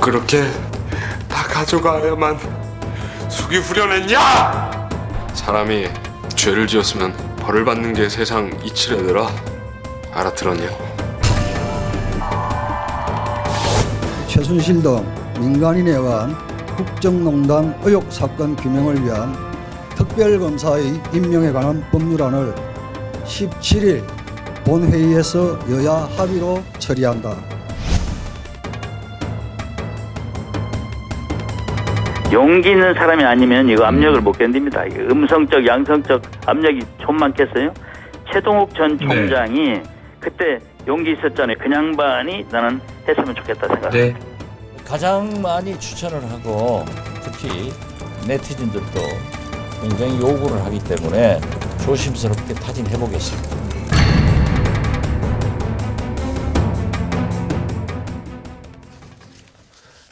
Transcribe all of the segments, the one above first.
그렇게 다 가져가야만 속이 후련했냐? 사람이 죄를 지었으면 벌을 받는 게 세상 이치래더라. 알아들었냐고. 최순실 등 민간인에 의한 국정농단 의혹 사건 규명을 위한 특별검사의 임명에 관한 법률안을 17일 본회의에서 여야 합의로 처리한다. 용기 있는 사람이 아니면 이거 압력을 못 견딥니다. 이거 음성적, 양성적 압력이 좀 많겠어요? 최동욱 전 총장이 그때 용기 있었잖아요. 그 양반이 나는 했으면 좋겠다 생각합니다. 네. 가장 많이 추천을 하고 특히 네티즌들도 굉장히 요구를 하기 때문에 조심스럽게 타진해 보겠습니다.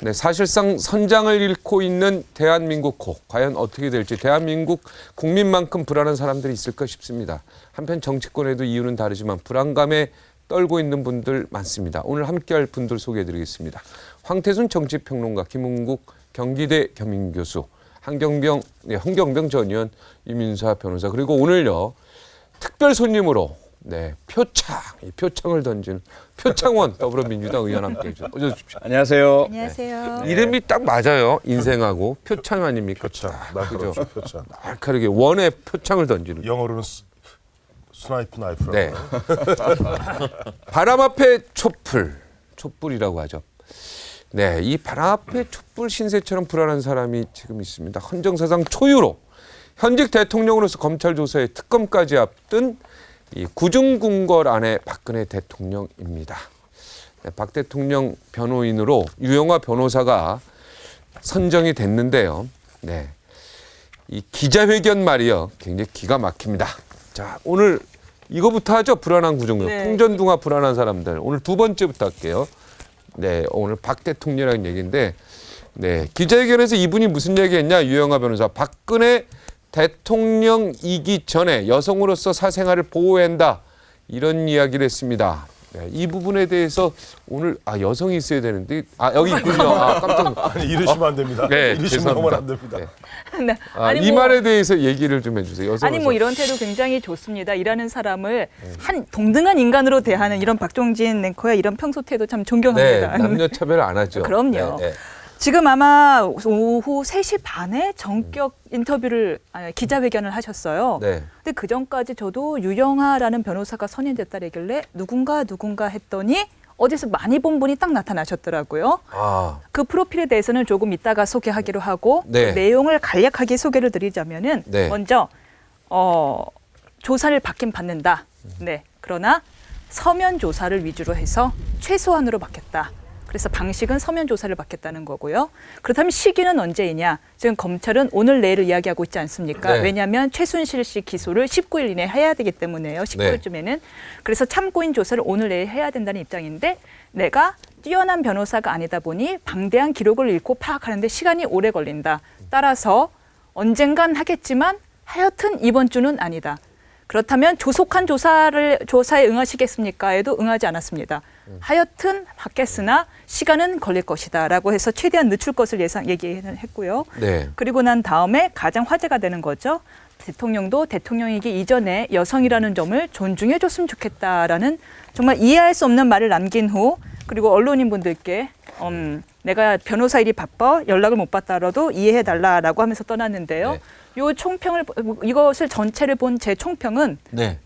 네, 사실상 선장을 잃고 있는 대한민국 과연 어떻게 될지 대한민국 국민만큼 불안한 사람들이 있을까 싶습니다. 한편 정치권에도 이유는 다르지만 불안감에 떨고 있는 분들 많습니다. 오늘 함께할 분들 소개해드리겠습니다. 황태순 정치평론가, 김은국 경기대 겸임교수, 한경병 전 의원, 이민사 변호사, 그리고 오늘요 특별 손님으로 표창을 던지는 표창원 더불어민주당 의원 함께해 주세요. 어서 오십시오. 안녕하세요. 안녕하세요. 이름이 딱 맞아요. 인생하고 표창 아닙니까? 표창. 그죠? 표창. 날카롭게 원에 표창을 던지는. 영어로는 스나이프 나이프라고. 네. 바람 앞에 촛불이라고 하죠. 네, 이 바람 앞에 촛불 신세처럼 불안한 사람이 지금 있습니다. 헌정사상 초유로 현직 대통령으로서 검찰 조사에 특검까지 앞둔 이 구중궁궐안의 박근혜 대통령입니다. 네, 박 대통령 변호인으로 유영하 변호사가 선정이 됐는데요. 네, 이 기자회견 말이요, 굉장히 기가 막힙니다. 자, 오늘 이거부터 하죠. 불안한 구중궁. 네. 풍전등화 불안한 사람들. 오늘 두 번째부터 할게요. 네, 오늘 박 대통령이라는 얘기인데, 네, 기자회견에서 이분이 무슨 얘기했냐? 유영하 변호사, 박근혜 대통령이기 전에 여성으로서 사생활을 보호해야 한다, 이런 이야기를 했습니다. 네, 이 부분에 대해서 오늘 여성이 있어야 되는데 여기 있군요. 깜짝 아니, 이러시면 안 됩니다. 네, 이러시면 죄송합니다. 안 됩니다. 네. 네. 아니, 이 말에 대해서 얘기를 좀 해주세요. 여성으로서. 아니 뭐 이런 태도 굉장히 좋습니다. 일하는 사람을 한 동등한 인간으로 대하는 이런 박종진 앵커의 이런 평소 태도 참 네, 존경합니다. 남녀 차별 안 하죠. 그럼요. 네, 네. 지금 아마 오후 3시 반에 전격 인터뷰를 기자회견을 하셨어요. 네. 근데 그 전까지 저도 유영하라는 변호사가 선임됐다길래 누군가 했더니 어디서 많이 본 분이 딱 나타나셨더라고요. 그 프로필에 대해서는 조금 이따가 소개하기로 하고 네. 그 내용을 간략하게 소개를 드리자면은 네. 먼저 조사를 받긴 받는다. 네. 그러나 서면 조사를 위주로 해서 최소한으로 받겠다. 그래서 방식은 서면 조사를 받겠다는 거고요. 그렇다면 시기는 언제이냐? 지금 검찰은 오늘 내일을 이야기하고 있지 않습니까? 네. 왜냐하면 최순실 씨 기소를 19일 이내에 해야 되기 때문에요. 19일쯤에는. 그래서 참고인 조사를 오늘 내일 해야 된다는 입장인데 내가 뛰어난 변호사가 아니다 보니 방대한 기록을 읽고 파악하는데 시간이 오래 걸린다. 따라서 언젠간 하겠지만 하여튼 이번 주는 아니다. 그렇다면 조속한 조사에 응하시겠습니까? 에도 응하지 않았습니다. 하여튼 받겠으나 시간은 걸릴 것이다 라고 해서 최대한 늦출 것을 얘기했고요. 네. 그리고 난 다음에 가장 화제가 되는 거죠. 대통령도 대통령이기 이전에 여성이라는 점을 존중해 줬으면 좋겠다라는 정말 이해할 수 없는 말을 남긴 후 그리고 언론인분들께 내가 변호사 일이 바빠 연락을 못 받더라도 이해해 달라라고 하면서 떠났는데요. 네. 요 총평을 이것을 전체를 본 제 총평은 네.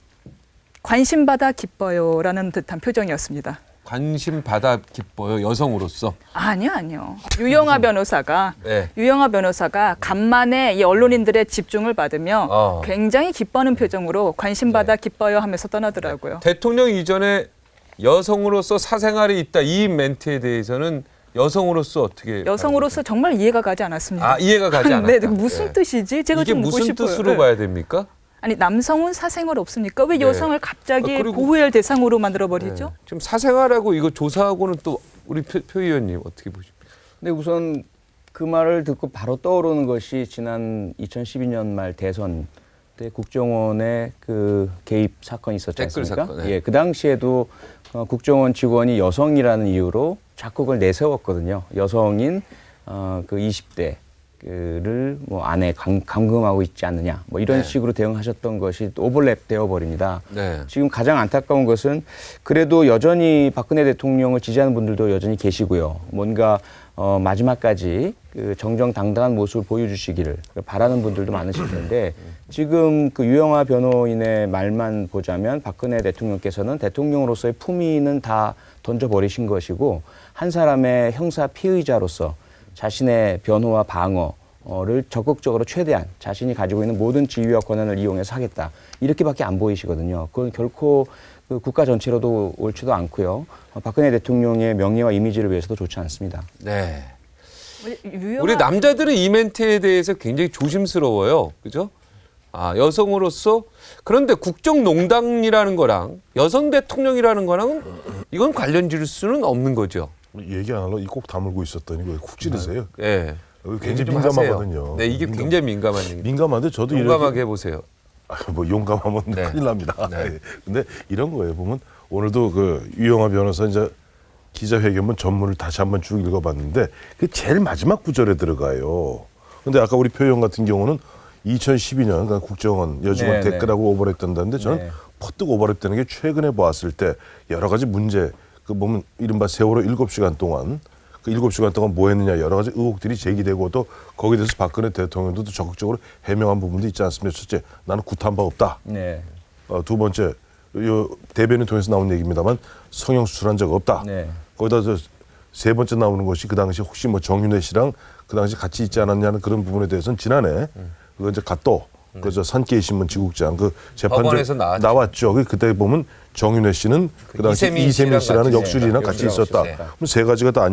관심받아 기뻐요라는 듯한 표정이었습니다. 관심 받아 기뻐요, 여성으로서. 아니요. 유영하 변호사가 네. 간만에 이 언론인들의 집중을 받으며 굉장히 기뻐하는 표정으로 관심받아 기뻐요 하면서 떠나더라고요. 대통령 이전에 여성으로서 사생활이 있다, 이 멘트에 대해서는 여성으로서 어떻게? 여성으로서 정말 이해가 가지 않았습니다. 이해가 가지 않았다. 네, 무슨 네. 뜻이지? 제가 이게 좀 묻고 무슨 싶어요. 뜻으로 네. 봐야 됩니까? 아니 남성은 사생활 없습니까? 왜 네. 여성을 갑자기 그리고- 보호해야 할 대상으로 만들어 버리죠? 네. 지금 사생활하고 이거 조사하고는 또 우리 표 의원님 어떻게 보십니까? 근데 우선 그 말을 듣고 바로 떠오르는 것이 지난 2012년 말 대선 때 국정원의 그 개입 사건이 있었지 댓글 않습니까? 사건, 네. 예, 그 당시에도 국정원 직원이 여성이라는 이유로 작곡을 내세웠거든요. 여성인 그 20대를 뭐 아내 감금하고 있지 않느냐 뭐 이런 네. 식으로 대응하셨던 것이 또 오버랩 되어 버립니다. 네. 지금 가장 안타까운 것은 그래도 여전히 박근혜 대통령을 지지하는 분들도 여전히 계시고요. 뭔가 마지막까지 그 정정당당한 모습을 보여주시기를 바라는 분들도 많으실 텐데 지금 그 유영하 변호인의 말만 보자면 박근혜 대통령께서는 대통령으로서의 품위는 다 던져버리신 것이고 한 사람의 형사 피의자로서 자신의 변호와 방어를 적극적으로 최대한 자신이 가지고 있는 모든 지위와 권한을 이용해서 하겠다. 이렇게밖에 안 보이시거든요. 그건 결코 그 국가 전체로도 옳지도 않고요. 박근혜 대통령의 명예와 이미지를 위해서도 좋지 않습니다. 네. 유영하 우리 남자들은 이 멘트에 대해서 굉장히 조심스러워요. 그죠? 아, 여성으로서 그런데 국정농단이라는 거랑 여성 대통령이라는 거랑 이건 관련 지을 수는 없는 거죠. 얘기 안 하려고 이 꼭 다물고 있었더니 왜 쿡 찌르세요? 예. 여기 얘기 굉장히 좀 하세요. 민감하거든요. 네, 이게 굉장히 민감한 얘기. 민감한데 저도 용감하게 이렇게 해보세요. 뭐 용감하면 네. 큰일 납니다. 네. 근데 이런 거예요. 보면 오늘도 그 유영하 변호사 이제 기자회견문 전문을 다시 한번 쭉 읽어봤는데 그 제일 마지막 구절에 들어가요. 근데 아까 우리 표현 같은 경우는 2012년 그러니까 국정원 여직원 네, 댓글하고 오버랩 된다는데 저는 네. 퍼뜩 오버랩 되는 게 최근에 보았을 때 여러 가지 문제 그 보면 이른바 세월호 7시간 동안 그 7시간 동안 뭐 했느냐 여러 가지 의혹들이 제기되고 또 거기에 대해서 박근혜 대통령도 적극적으로 해명한 부분도 있지 않습니까? 첫째, 나는 구타한 바 없다. 네. 두 번째, 요 대변인 통해서 나온 얘기입니다만 성형 수술한 적 없다. 네. 거기다 세 번째 나오는 것이 그 당시 혹시 뭐 정윤회 씨랑 그 당시 같이 있지 않았냐는 그런 부분에 대해서는 지난해 그거 이제 갓도 그저 산케이 신문 지국장 그 법원에서 재판장 나왔죠. 나왔죠. 그때 보면 정윤회 씨는 그 당시 이세민 씨라는 역술이랑 같이 있었다. 네. 그럼 세 가지가 다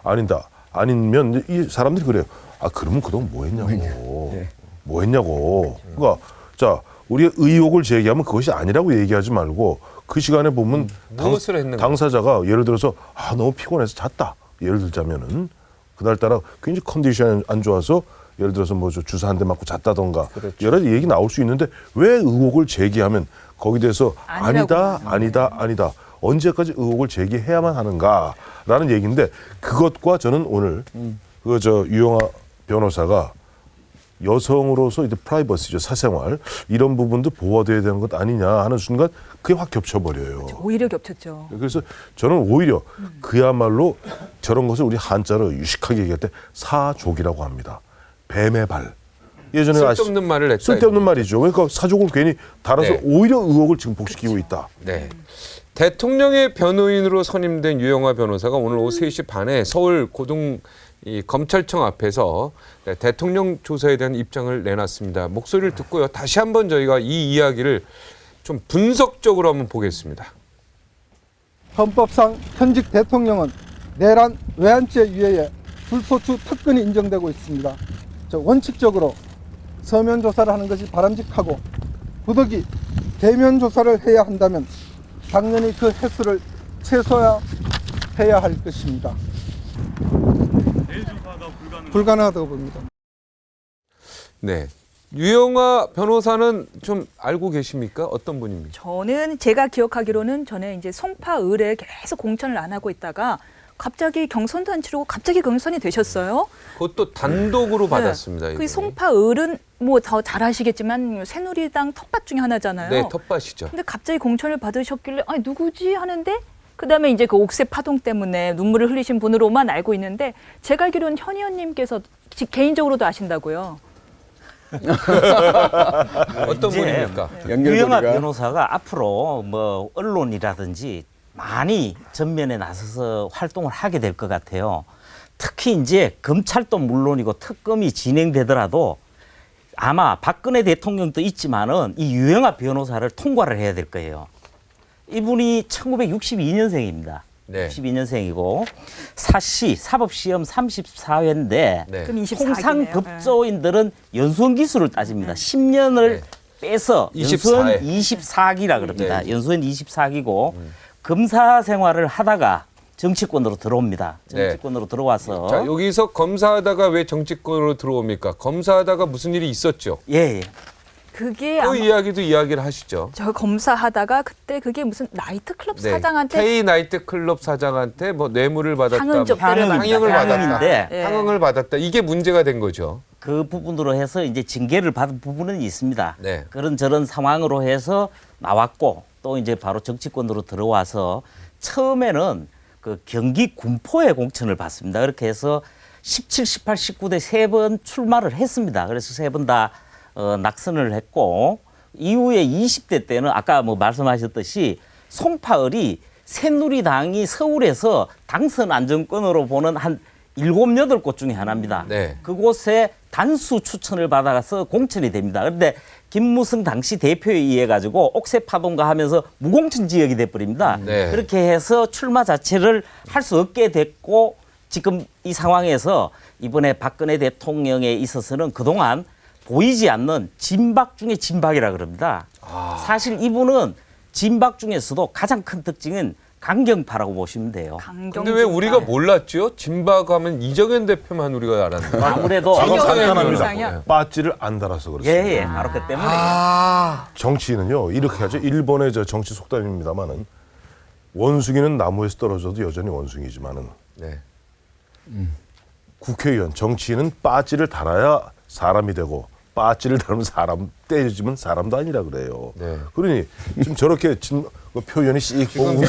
아니다. 아니면 이 사람들이 그래요. 아 그러면 그동안 뭐 했냐고. 네. 뭐 했냐고. 그러니까 자 우리가 의혹을 제기하면 그것이 아니라고 얘기하지 말고 그 시간에 보면 무엇을 했는가? 당사자가 예를 들어서 아 너무 피곤해서 잤다. 예를 들자면은 그날따라 굉장히 컨디션이 안 좋아서 예를 들어서 뭐 주사 한 대 맞고 잤다던가 그렇죠. 여러 가지 얘기 나올 수 있는데 왜 의혹을 제기하면 거기에 대해서 아니라고. 아니다 언제까지 의혹을 제기해야만 하는가라는 얘기인데 그것과 저는 오늘 그 유영하 변호사가 여성으로서 이제 프라이버시죠 사생활 이런 부분도 보호돼야 되는 것 아니냐 하는 순간 그게 확 겹쳐버려요. 오히려 겹쳤죠. 그래서 저는 오히려 그야말로 저런 것을 우리 한자로 유식하게 얘기할 때 사족이라고 합니다. 뱀의 발. 예전에 쓸데없는 말을 했다. 쓸데없는 말이죠. 그러니까 사족을 괜히 달아서 네. 오히려 의혹을 증폭시키고 있다. 네. 대통령의 변호인으로 선임된 유영하 변호사가 오늘 오후 3시 반에 서울 고등 이 검찰청 앞에서 대통령 조사에 대한 입장을 내놨습니다. 목소리를 듣고요. 다시 한번 저희가 이 이야기를 좀 분석적으로 한번 보겠습니다. 헌법상 현직 대통령은 내란 외환죄 유예에 불소추 특권이 인정되고 있습니다. 원칙적으로 서면 조사를 하는 것이 바람직하고 부득이 대면 조사를 해야 한다면 당연히 그 횟수를 최소화해야 할 것입니다. 불가능하다고 봅니다. 네. 유영하 변호사는 좀 알고 계십니까? 어떤 분입니까? 저는 제가 기억하기로는 전에 이제 송파을에 계속 공천을 안 하고 있다가 갑자기 경선도 안 치르고 갑자기 경선이 되셨어요. 그것도 단독으로 받았습니다. 그 이거는. 송파을은 뭐 더 잘 아시겠지만 새누리당 텃밭 중에 하나잖아요. 네, 텃밭이죠. 근데 갑자기 공천을 받으셨길래 아니 누구지 하는데 그다음에 이제 그 옥새 파동 때문에 눈물을 흘리신 분으로만 알고 있는데 제가 알기로는 현 의원님께서 개인적으로도 아신다고요. 어떤 이제 분입니까? 유영하 변호사가 앞으로 뭐 언론이라든지 많이 전면에 나서서 활동을 하게 될 것 같아요. 특히 이제 검찰도 물론이고 특검이 진행되더라도 아마 박근혜 대통령도 있지만은 이 유영하 변호사를 통과를 해야 될 거예요. 이분이 1962년생입니다. 네. 62년생이고 사시 사법시험 34회인데 네. 그럼 24기네요. 통상 법조인들은 연수원 기수를 따집니다. 10년을 네. 빼서 24회. 연수원 24기라 그럽니다. 네. 연수원 24기고 검사 생활을 하다가 정치권으로 들어옵니다. 정치권으로 들어와서 자, 여기서 검사하다가 왜 정치권으로 들어옵니까? 검사하다가 무슨 일이 있었죠? 예, 예. 그게 그 아마 이야기도 이야기를 하시죠. 저 검사하다가 그때 그게 무슨 나이트클럽 사장한테 K 나이트 클럽 사장한테 뭐 뇌물을 받았다, 향응 접대를 뭐 향응을 받았다. 받았다, 향응인데 예. 향응을 받았다. 이게 문제가 된 거죠. 그 부분으로 해서 이제 징계를 받은 부분은 있습니다. 네. 그런 저런 상황으로 해서 나왔고 또 이제 바로 정치권으로 들어와서 처음에는 그 경기 군포에 공천을 받습니다. 그렇게 해서 17, 18, 19대 세 번 출마를 했습니다. 그래서 세 번 다 낙선을 했고 이후에 20대 때는 아까 뭐 말씀하셨듯이 송파을이 새누리당이 서울에서 당선 안정권으로 보는 한 7, 8곳 중에 하나입니다. 네. 그곳에 단수 추천을 받아서 공천이 됩니다. 그런데 김무성 당시 대표에 의해 가지고 옥새파동가 하면서 무공천 지역이 돼버립니다. 네. 그렇게 해서 출마 자체를 할 수 없게 됐고 지금 이 상황에서 이번에 박근혜 대통령에 있어서는 그동안 보이지 않는 진박 중에 진박이라 그럽니다. 사실 이분은 진박 중에서도 가장 큰 특징은 강경파라고 보시면 돼요. 근데 왜 우리가 몰랐죠? 진박하면 이정현 대표만 우리가 알았는데. 아무래도 작업 이상이야. 간단합니다. 빠지를 안 달아서 그렇습니다. 예, 바로 그 때문에. 정치인은요 이렇게 하죠. 일본의 저 정치 속담입니다만은 원숭이는 나무에서 떨어져도 여전히 원숭이지만은 네. 국회의원 정치인은 빠지를 달아야 사람이 되고 빠지를 달으면 사람 떼지면 사람도 아니라 그래요. 네. 그러니 지금 저렇게 표현이 씩 보고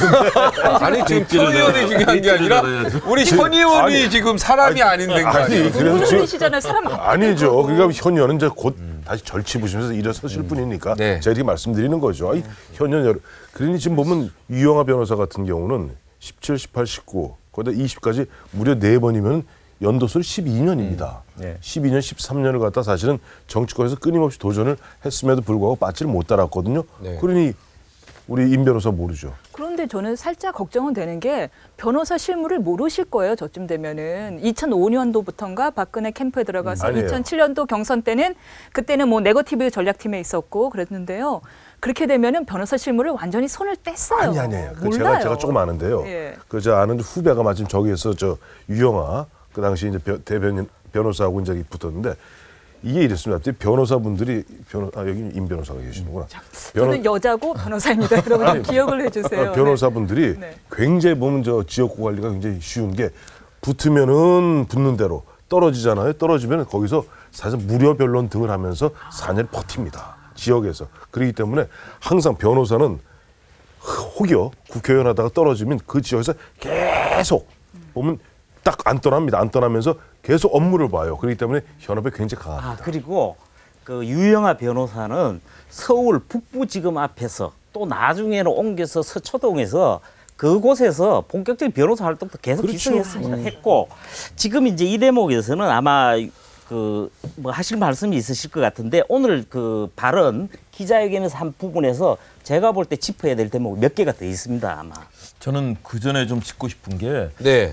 아니 지금 현 의원이 중요한 게 아니라 우리 현 의원이 지금 사람이 아닌 된 거 아니에요? 그래서 지금 시잖아요. 사람 아니죠. 그러니까 현 의원은 이제 곧 다시 절치부심해서 일어서실 뿐이니까 네. 제가 이렇게 말씀드리는 거죠. 아니, 현 의원 그러니 지금 보면 유영하 변호사 같은 경우는 17, 18, 19 거기다 20까지 무려 4번이면 연도수를 12년입니다. 네. 12년, 13년을 갖다 사실은 정치권에서 끊임없이 도전을 했음에도 불구하고 빠지를 못 달았거든요. 네. 그러니 우리 임 변호사 모르죠. 그런데 저는 살짝 걱정은 되는 게 변호사 실무를 모르실 거예요. 저쯤 되면은 2005년도부터인가 박근혜 캠프에 들어가서 아니에요. 2007년도 경선 때는 그때는 뭐 네거티브 전략팀에 있었고 그랬는데요. 그렇게 되면은 변호사 실무를 완전히 손을 뗐어요. 아니에요. 그 몰라요. 제가 조금 아는데요. 예. 그 저 아는 후배가 마침 저기에서 저 유영하 그 당시 이제 대변인 변호사하고 이제 붙었는데 이게 이랬습니다. 변호사분들이 여기 임 변호사가 계시는구나. 저는 여자고 변호사입니다. 여러분 좀 기억을 해주세요. 변호사분들이 네. 굉장히 보면 저 지역구 관리가 굉장히 쉬운 게 붙으면은 붙는 대로 떨어지잖아요. 떨어지면 거기서 사실 무료 변론 등을 하면서 4년을 버팁니다. 지역에서. 그렇기 때문에 항상 변호사는 혹여 국회의원 하다가 떨어지면 그 지역에서 계속 보면 딱 안 떠납니다. 안 떠나면서 계속 업무를 봐요. 그렇기 때문에 현업에 굉장히 강합니다. 그리고 그 유영하 변호사는 서울 북부지검 앞에서 또 나중에는 옮겨서 서초동에서 그곳에서 본격적인 변호사 활동도 계속 기승했습니다. 했고 지금 이제 이 대목에서는 아마 그 뭐 하실 말씀이 있으실 것 같은데 오늘 그 발언 기자회견에서 한 부분에서 제가 볼 때 짚어야 될 대목 몇 개가 더 있습니다. 아마. 저는 그 전에 좀 짚고 싶은 게 네.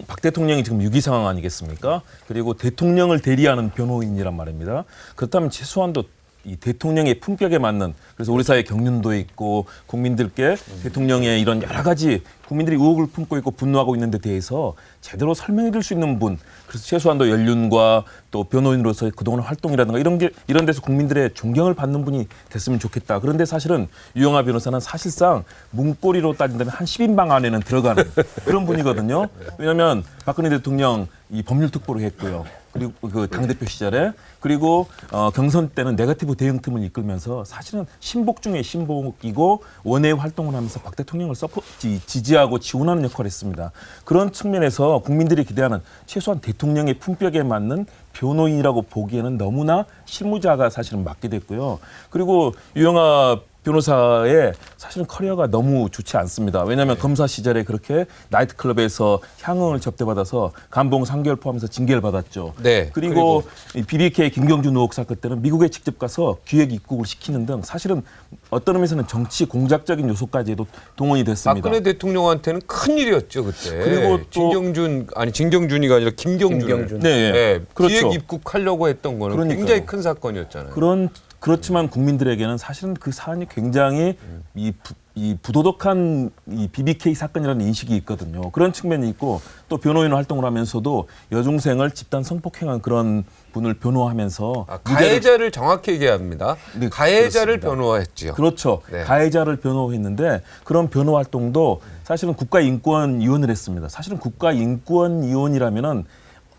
박 대통령이 지금 위기 상황 아니겠습니까? 그리고 대통령을 대리하는 변호인이란 말입니다. 그렇다면 최소한도 이 대통령의 품격에 맞는 그래서 우리 사회에 경륜도 있고 국민들께 대통령의 이런 여러 가지 국민들이 의혹을 품고 있고 분노하고 있는 데 대해서 제대로 설명해 줄 수 있는 분 그래서 최소한도 연륜과 또 변호인으로서의 그동안 활동이라든가 이런 데서 국민들의 존경을 받는 분이 됐으면 좋겠다. 그런데 사실은 유영하 변호사는 사실상 문고리로 따진다면 한 10인방 안에는 들어가는 그런 분이거든요. 왜냐하면 박근혜 대통령 이 법률특보를 했고요. 그리고 그 당대표 시절에 그리고 경선 때는 네거티브 대응팀을 이끌면서 사실은 신복 중에 신복이고 원외 활동을 하면서 박 대통령을 지지하고 지원하는 역할을 했습니다. 그런 측면에서 국민들이 기대하는 최소한 대통령의 품격에 맞는 변호인이라고 보기에는 너무나 실무자가 사실은 맞게 됐고요. 그리고 유영하 변호사의 사실은 커리어가 너무 좋지 않습니다. 왜냐하면 검사 시절에 그렇게 나이트클럽에서 향응을 접대받아서 감봉 3개월 포함해서 징계를 받았죠. 네. 그리고 이 BBK 김경준 의혹 사건 때는 미국에 직접 가서 기획 입국을 시키는 등 사실은 어떤 의미에서는 정치 공작적인 요소까지도 동원이 됐습니다. 박근혜 대통령한테는 큰 일이었죠 그때. 그리고 또 진경준이가 아니라 김경준. 네, 네. 그렇죠. 기획 입국하려고 했던 거는 그러니까요. 굉장히 큰 사건이었잖아요. 그런 그렇지만 국민들에게는 사실은 그 사안이 굉장히 이 부도덕한 이 BBK 사건이라는 인식이 있거든요. 그런 측면이 있고 또 변호인 활동을 하면서도 여중생을 집단 성폭행한 그런 분을 변호하면서 가해자를 정확히 얘기합니다. 네, 가해자를 그렇습니다. 변호했지요. 그렇죠. 네. 가해자를 변호했는데 그런 변호 활동도 사실은 국가인권위원회를 했습니다. 사실은 국가인권위원이라면은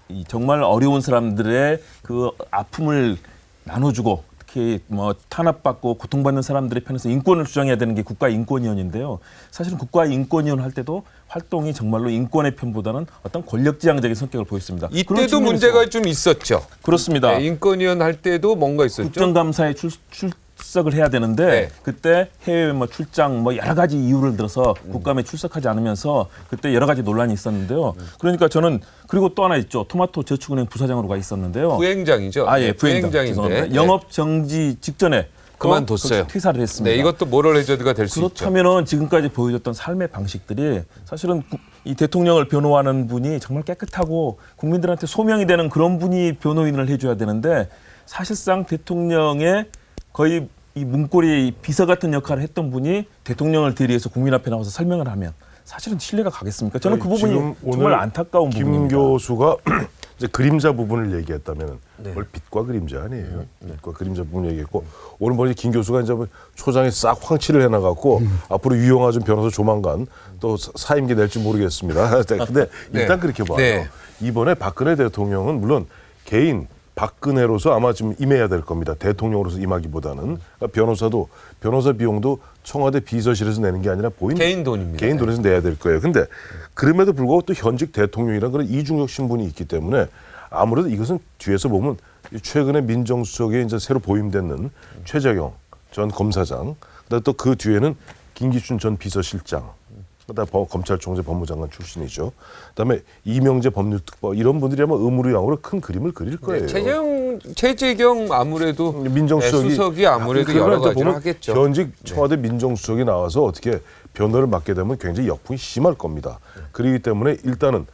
이 정말 어려운 사람들의 그 아픔을 나눠주고 특히 뭐 탄압받고 고통받는 사람들의 편에서 인권을 주장해야 되는 게 국가인권위원인데요. 사실은 국가인권위원 할 때도 활동이 정말로 인권의 편보다는 어떤 권력지향적인 성격을 보였습니다. 그런 이때도 측면에서 문제가 좀 있었죠. 그렇습니다. 네, 인권위원 할 때도 뭔가 있었죠. 국정감사에 출석을 해야 되는데 네. 그때 해외 뭐 출장 뭐 여러 가지 이유를 들어서 국감에 출석하지 않으면서 그때 여러 가지 논란이 있었는데요. 그러니까 저는 그리고 또 하나 있죠. 토마토 저축은행 부사장으로 가 있었는데요. 부행장이죠. 아, 예, 네, 부행장. 죄송합니다. 네. 영업 정지 직전에 그만뒀어요. 퇴사를 했습니다. 네, 이것도 모럴 해저드가 될 수 있죠. 그렇다면은 지금까지 보여줬던 삶의 방식들이 사실은 이 대통령을 변호하는 분이 정말 깨끗하고 국민들한테 소명이 되는 그런 분이 변호인을 해줘야 되는데 사실상 대통령의 거의 이 문고리 비서 같은 역할을 했던 분이 대통령을 대리해서 국민 앞에 나와서 설명을 하면 사실은 신뢰가 가겠습니까? 저는 그 부분이 지금 정말 오늘 안타까운 김 부분입니다. 교수가 이제 그림자 부분을 얘기했다면 네. 원래 빛과 그림자 아니에요. 빛과 그림자 부분 얘기했고 오늘 보니 김 교수가 이제 뭐 초장에 싹 황치를 해놔갖고 앞으로 유영하 전 변호사 조만간 또 사임기 낼지 모르겠습니다. 근데 일단 그렇게 봐요. 네. 이번에 박근혜 대통령은 물론 개인 박근혜로서 아마 지금 임해야 될 겁니다. 대통령으로서 임하기보다는 그러니까 변호사도 변호사 비용도 청와대 비서실에서 내는 게 아니라 개인 돈입니다. 개인 돈에서 내야 될 거예요. 근데 그럼에도 불구하고 또 현직 대통령이라는 그런 이중역 신분이 있기 때문에 아무래도 이것은 뒤에서 보면 최근에 민정수석에 이제 새로 보임되는 최재경 전 검사장, 그다음에 또 그 뒤에는 김기춘 전 비서실장, 그다음에 검찰총재 법무장관 출신이죠. 그다음에 이명재 법률특보 이런 분들이 아마 의무로 큰 그림을 그릴 거예요. 최재경 아무래도 민정수석이 수석이 아무래도 여러 가지를 하겠죠. 현직 청와대 민정수석이 나와서 어떻게 변호를 맡게 되면 굉장히 역풍이 심할 겁니다. 그렇기 때문에 일단은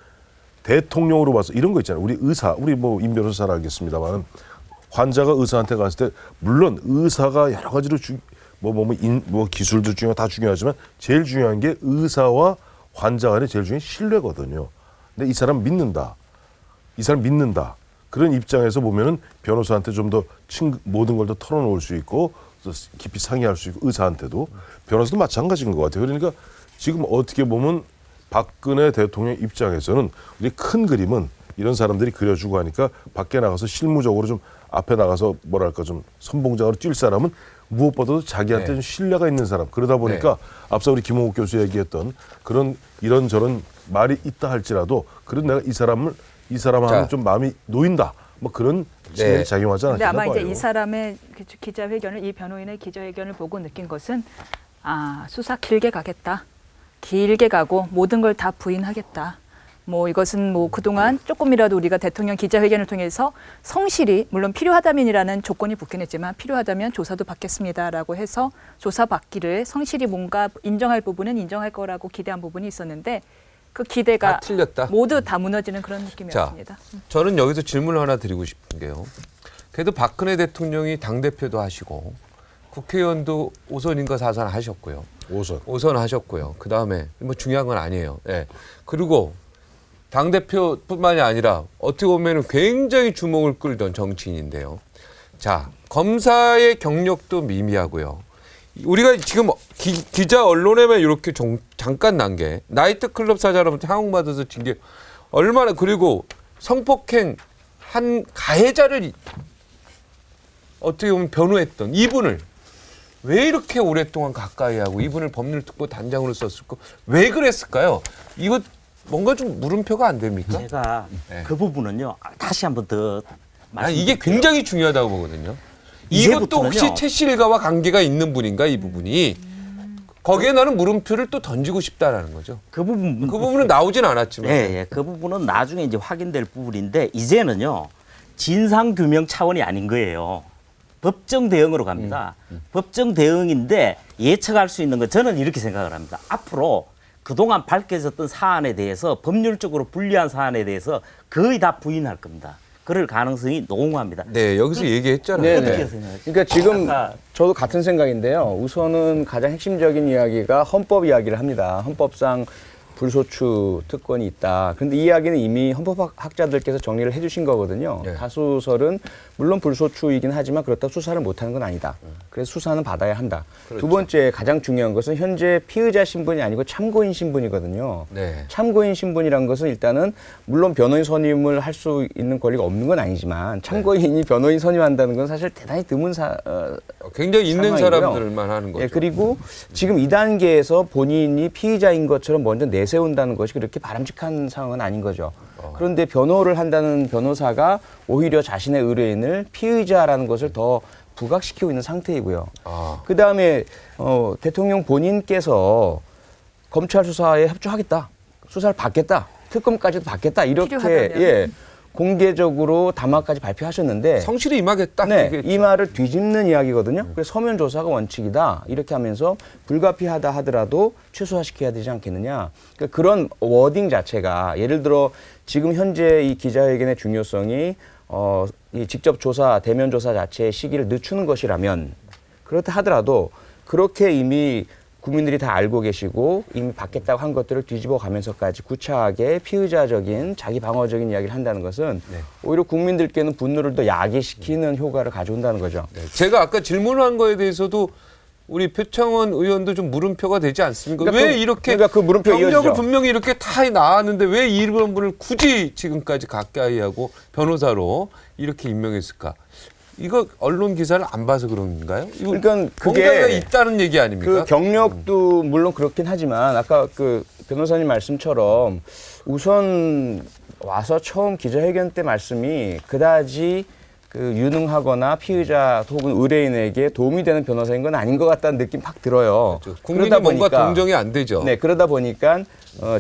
대통령으로 봐서 이런 거 있잖아요. 우리 의사, 우리 뭐 임 변호사 잘 알겠습니다만 환자가 의사한테 갔을 때 물론 의사가 여러 가지로 뭐 기술도 중요하고 다 중요하지만 제일 중요한 게 의사와 환자 간의 제일 중요한 신뢰거든요. 근데 이 사람 믿는다. 이 사람 믿는다. 그런 입장에서 보면은 변호사한테 좀 더 모든 걸 더 털어놓을 수 있고 깊이 상의할 수 있고 의사한테도 변호사도 마찬가지인 것 같아요. 그러니까 지금 어떻게 보면 박근혜 대통령 입장에서는 우리 큰 그림은 이런 사람들이 그려주고 하니까 밖에 나가서 실무적으로 좀 앞에 나가서 뭐랄까 좀 선봉장으로 뛸 사람은 무엇보다도 자기한테 좀 신뢰가 있는 사람. 그러다 보니까 앞서 우리 김홍욱 교수 얘기했던 그런 이런저런 말이 있다 할지라도 그런 내가 이 사람하고 좀 마음이 놓인다. 뭐 그런 측면이 작용하지 않았나 봐요. 근데 아마 봐요. 이제 이 사람의 기자회견을 이 변호인의 기자회견을 보고 느낀 것은 수사 길게 가겠다. 길게 가고 모든 걸 다 부인하겠다. 뭐 이것은 뭐 그동안 조금이라도 우리가 대통령 기자회견을 통해서 성실히 물론 필요하다면이라는 조건이 붙긴 했지만 필요하다면 조사도 받겠습니다라고 해서 조사 받기를 성실히 뭔가 인정할 부분은 인정할 거라고 기대한 부분이 있었는데 그 기대가 다 틀렸다. 모두 다 무너지는 그런 느낌이었습니다. 저는 여기서 질문을 하나 드리고 싶은 게요. 그래도 박근혜 대통령이 당대표도 하시고 국회의원도 5선인가 4선 하셨고요. 5선 하셨고요. 그다음에 뭐 중요한 건 아니에요. 예. 그리고 당대표뿐만이 아니라 어떻게 보면 굉장히 주목을 끌던 정치인인데요. 자, 검사의 경력도 미미하고요. 우리가 지금 기자 언론에만 이렇게 잠깐 난 게 나이트클럽 사장한테 항응받아서 진 게 얼마나 그리고 성폭행 한 가해자를 어떻게 보면 변호했던 이분을 왜 이렇게 오랫동안 가까이 하고 이분을 법률특보 단장으로 썼을까? 왜 그랬을까요? 이거 뭔가 좀 물음표가 안 됩니까? 제가 그 부분은요 다시 한번 더 아니, 이게 굉장히 중요하다고 보거든요. 이것도 혹시 최 씨 일가와 관계가 있는 분인가 이 부분이 거기에 나는 물음표를 또 던지고 싶다라는 거죠. 그 부분은 나오진 않았지만. 예, 그 부분은 나중에 이제 확인될 부분인데 이제는요 진상 규명 차원이 아닌 거예요. 법정 대응으로 갑니다. 법정 대응인데 예측할 수 있는 건 저는 이렇게 생각을 합니다. 앞으로 그동안 밝혀졌던 사안에 대해서 법률적으로 불리한 사안에 대해서 거의 다 부인할 겁니다. 그럴 가능성이 농후합니다. 네, 여기서 얘기했잖아요. 네, 어떻게 네. 생각하세요? 그러니까 지금 아까 저도 같은 생각인데요. 우선은 가장 핵심적인 이야기가 헌법 이야기를 합니다. 헌법상 불소추 특권이 있다. 그런데 이 이야기는 이미 헌법학자들께서 정리를 해주신 거거든요. 네. 다수설은 물론 불소추이긴 하지만 그렇다고 수사를 못하는 건 아니다. 그래서 수사는 받아야 한다. 두 번째 가장 중요한 것은 현재 피의자 신분이 아니고 참고인 신분이거든요. 네. 참고인 신분이란 것은 일단은 물론 변호인 선임을 할 수 있는 권리가 없는 건 아니지만 참고인이 변호인 선임한다는 건 사실 대단히 드문 굉장히 있는 상황이고요. 사람들만 하는 거죠. 예, 그리고 지금 2단계에서 본인이 피의자인 것처럼 먼저 내세운다는 것이 그렇게 바람직한 상황은 아닌 거죠. 그런데 변호를 한다는 변호사가 오히려 자신의 의뢰인을 피의자라는 것을 더 부각시키고 있는 상태이고요. 그다음에 대통령 본인께서 검찰 수사에 협조하겠다. 수사를 받겠다. 특검까지도 받겠다. 이렇게 필요하다면. 예, 공개적으로 담화까지 발표하셨는데 성실히 임하겠다. 네, 이게 이 말을 뒤집는 이야기거든요. 그래서 서면 조사가 원칙이다. 이렇게 하면서 불가피하다 하더라도 최소화시켜야 되지 않겠느냐. 그러니까 그런 워딩 자체가 예를 들어 지금 현재 이 기자회견의 중요성이 이 직접 조사, 대면 조사 자체의 시기를 늦추는 것이라면 그렇다 하더라도 그렇게 이미 국민들이 다 알고 계시고 이미 받겠다고 한 것들을 뒤집어 가면서까지 구차하게 피의자적인 자기 방어적인 이야기를 한다는 것은 오히려 국민들께는 분노를 더 야기시키는 효과를 가져온다는 거죠. 제가 아까 질문한 거에 대해서도 우리 표창원 의원도 좀 물음표가 되지 않습니까? 그러니까 왜 그- 이렇게 그러니까 그 물음표 경력을 이어지죠. 분명히 이렇게 다 나왔는데 왜 이런 분을 굳이 지금까지 가까이 하고 변호사로 이렇게 임명했을까? 이거 언론 기사를 안 봐서 그런가요? 이거 그러니까 그게 뭔가가 있다는 얘기 아닙니까? 그 경력도 물론 그렇긴 하지만 아까 그 변호사님 말씀처럼 우선 와서 처음 기자회견 때 말씀이 그다지 그 유능하거나 피의자 혹은 의뢰인에게 도움이 되는 변호사인 건 아닌 것 같다는 느낌 팍 들어요. 국민이 뭔가 동정이 안 되죠. 네, 그러다 보니까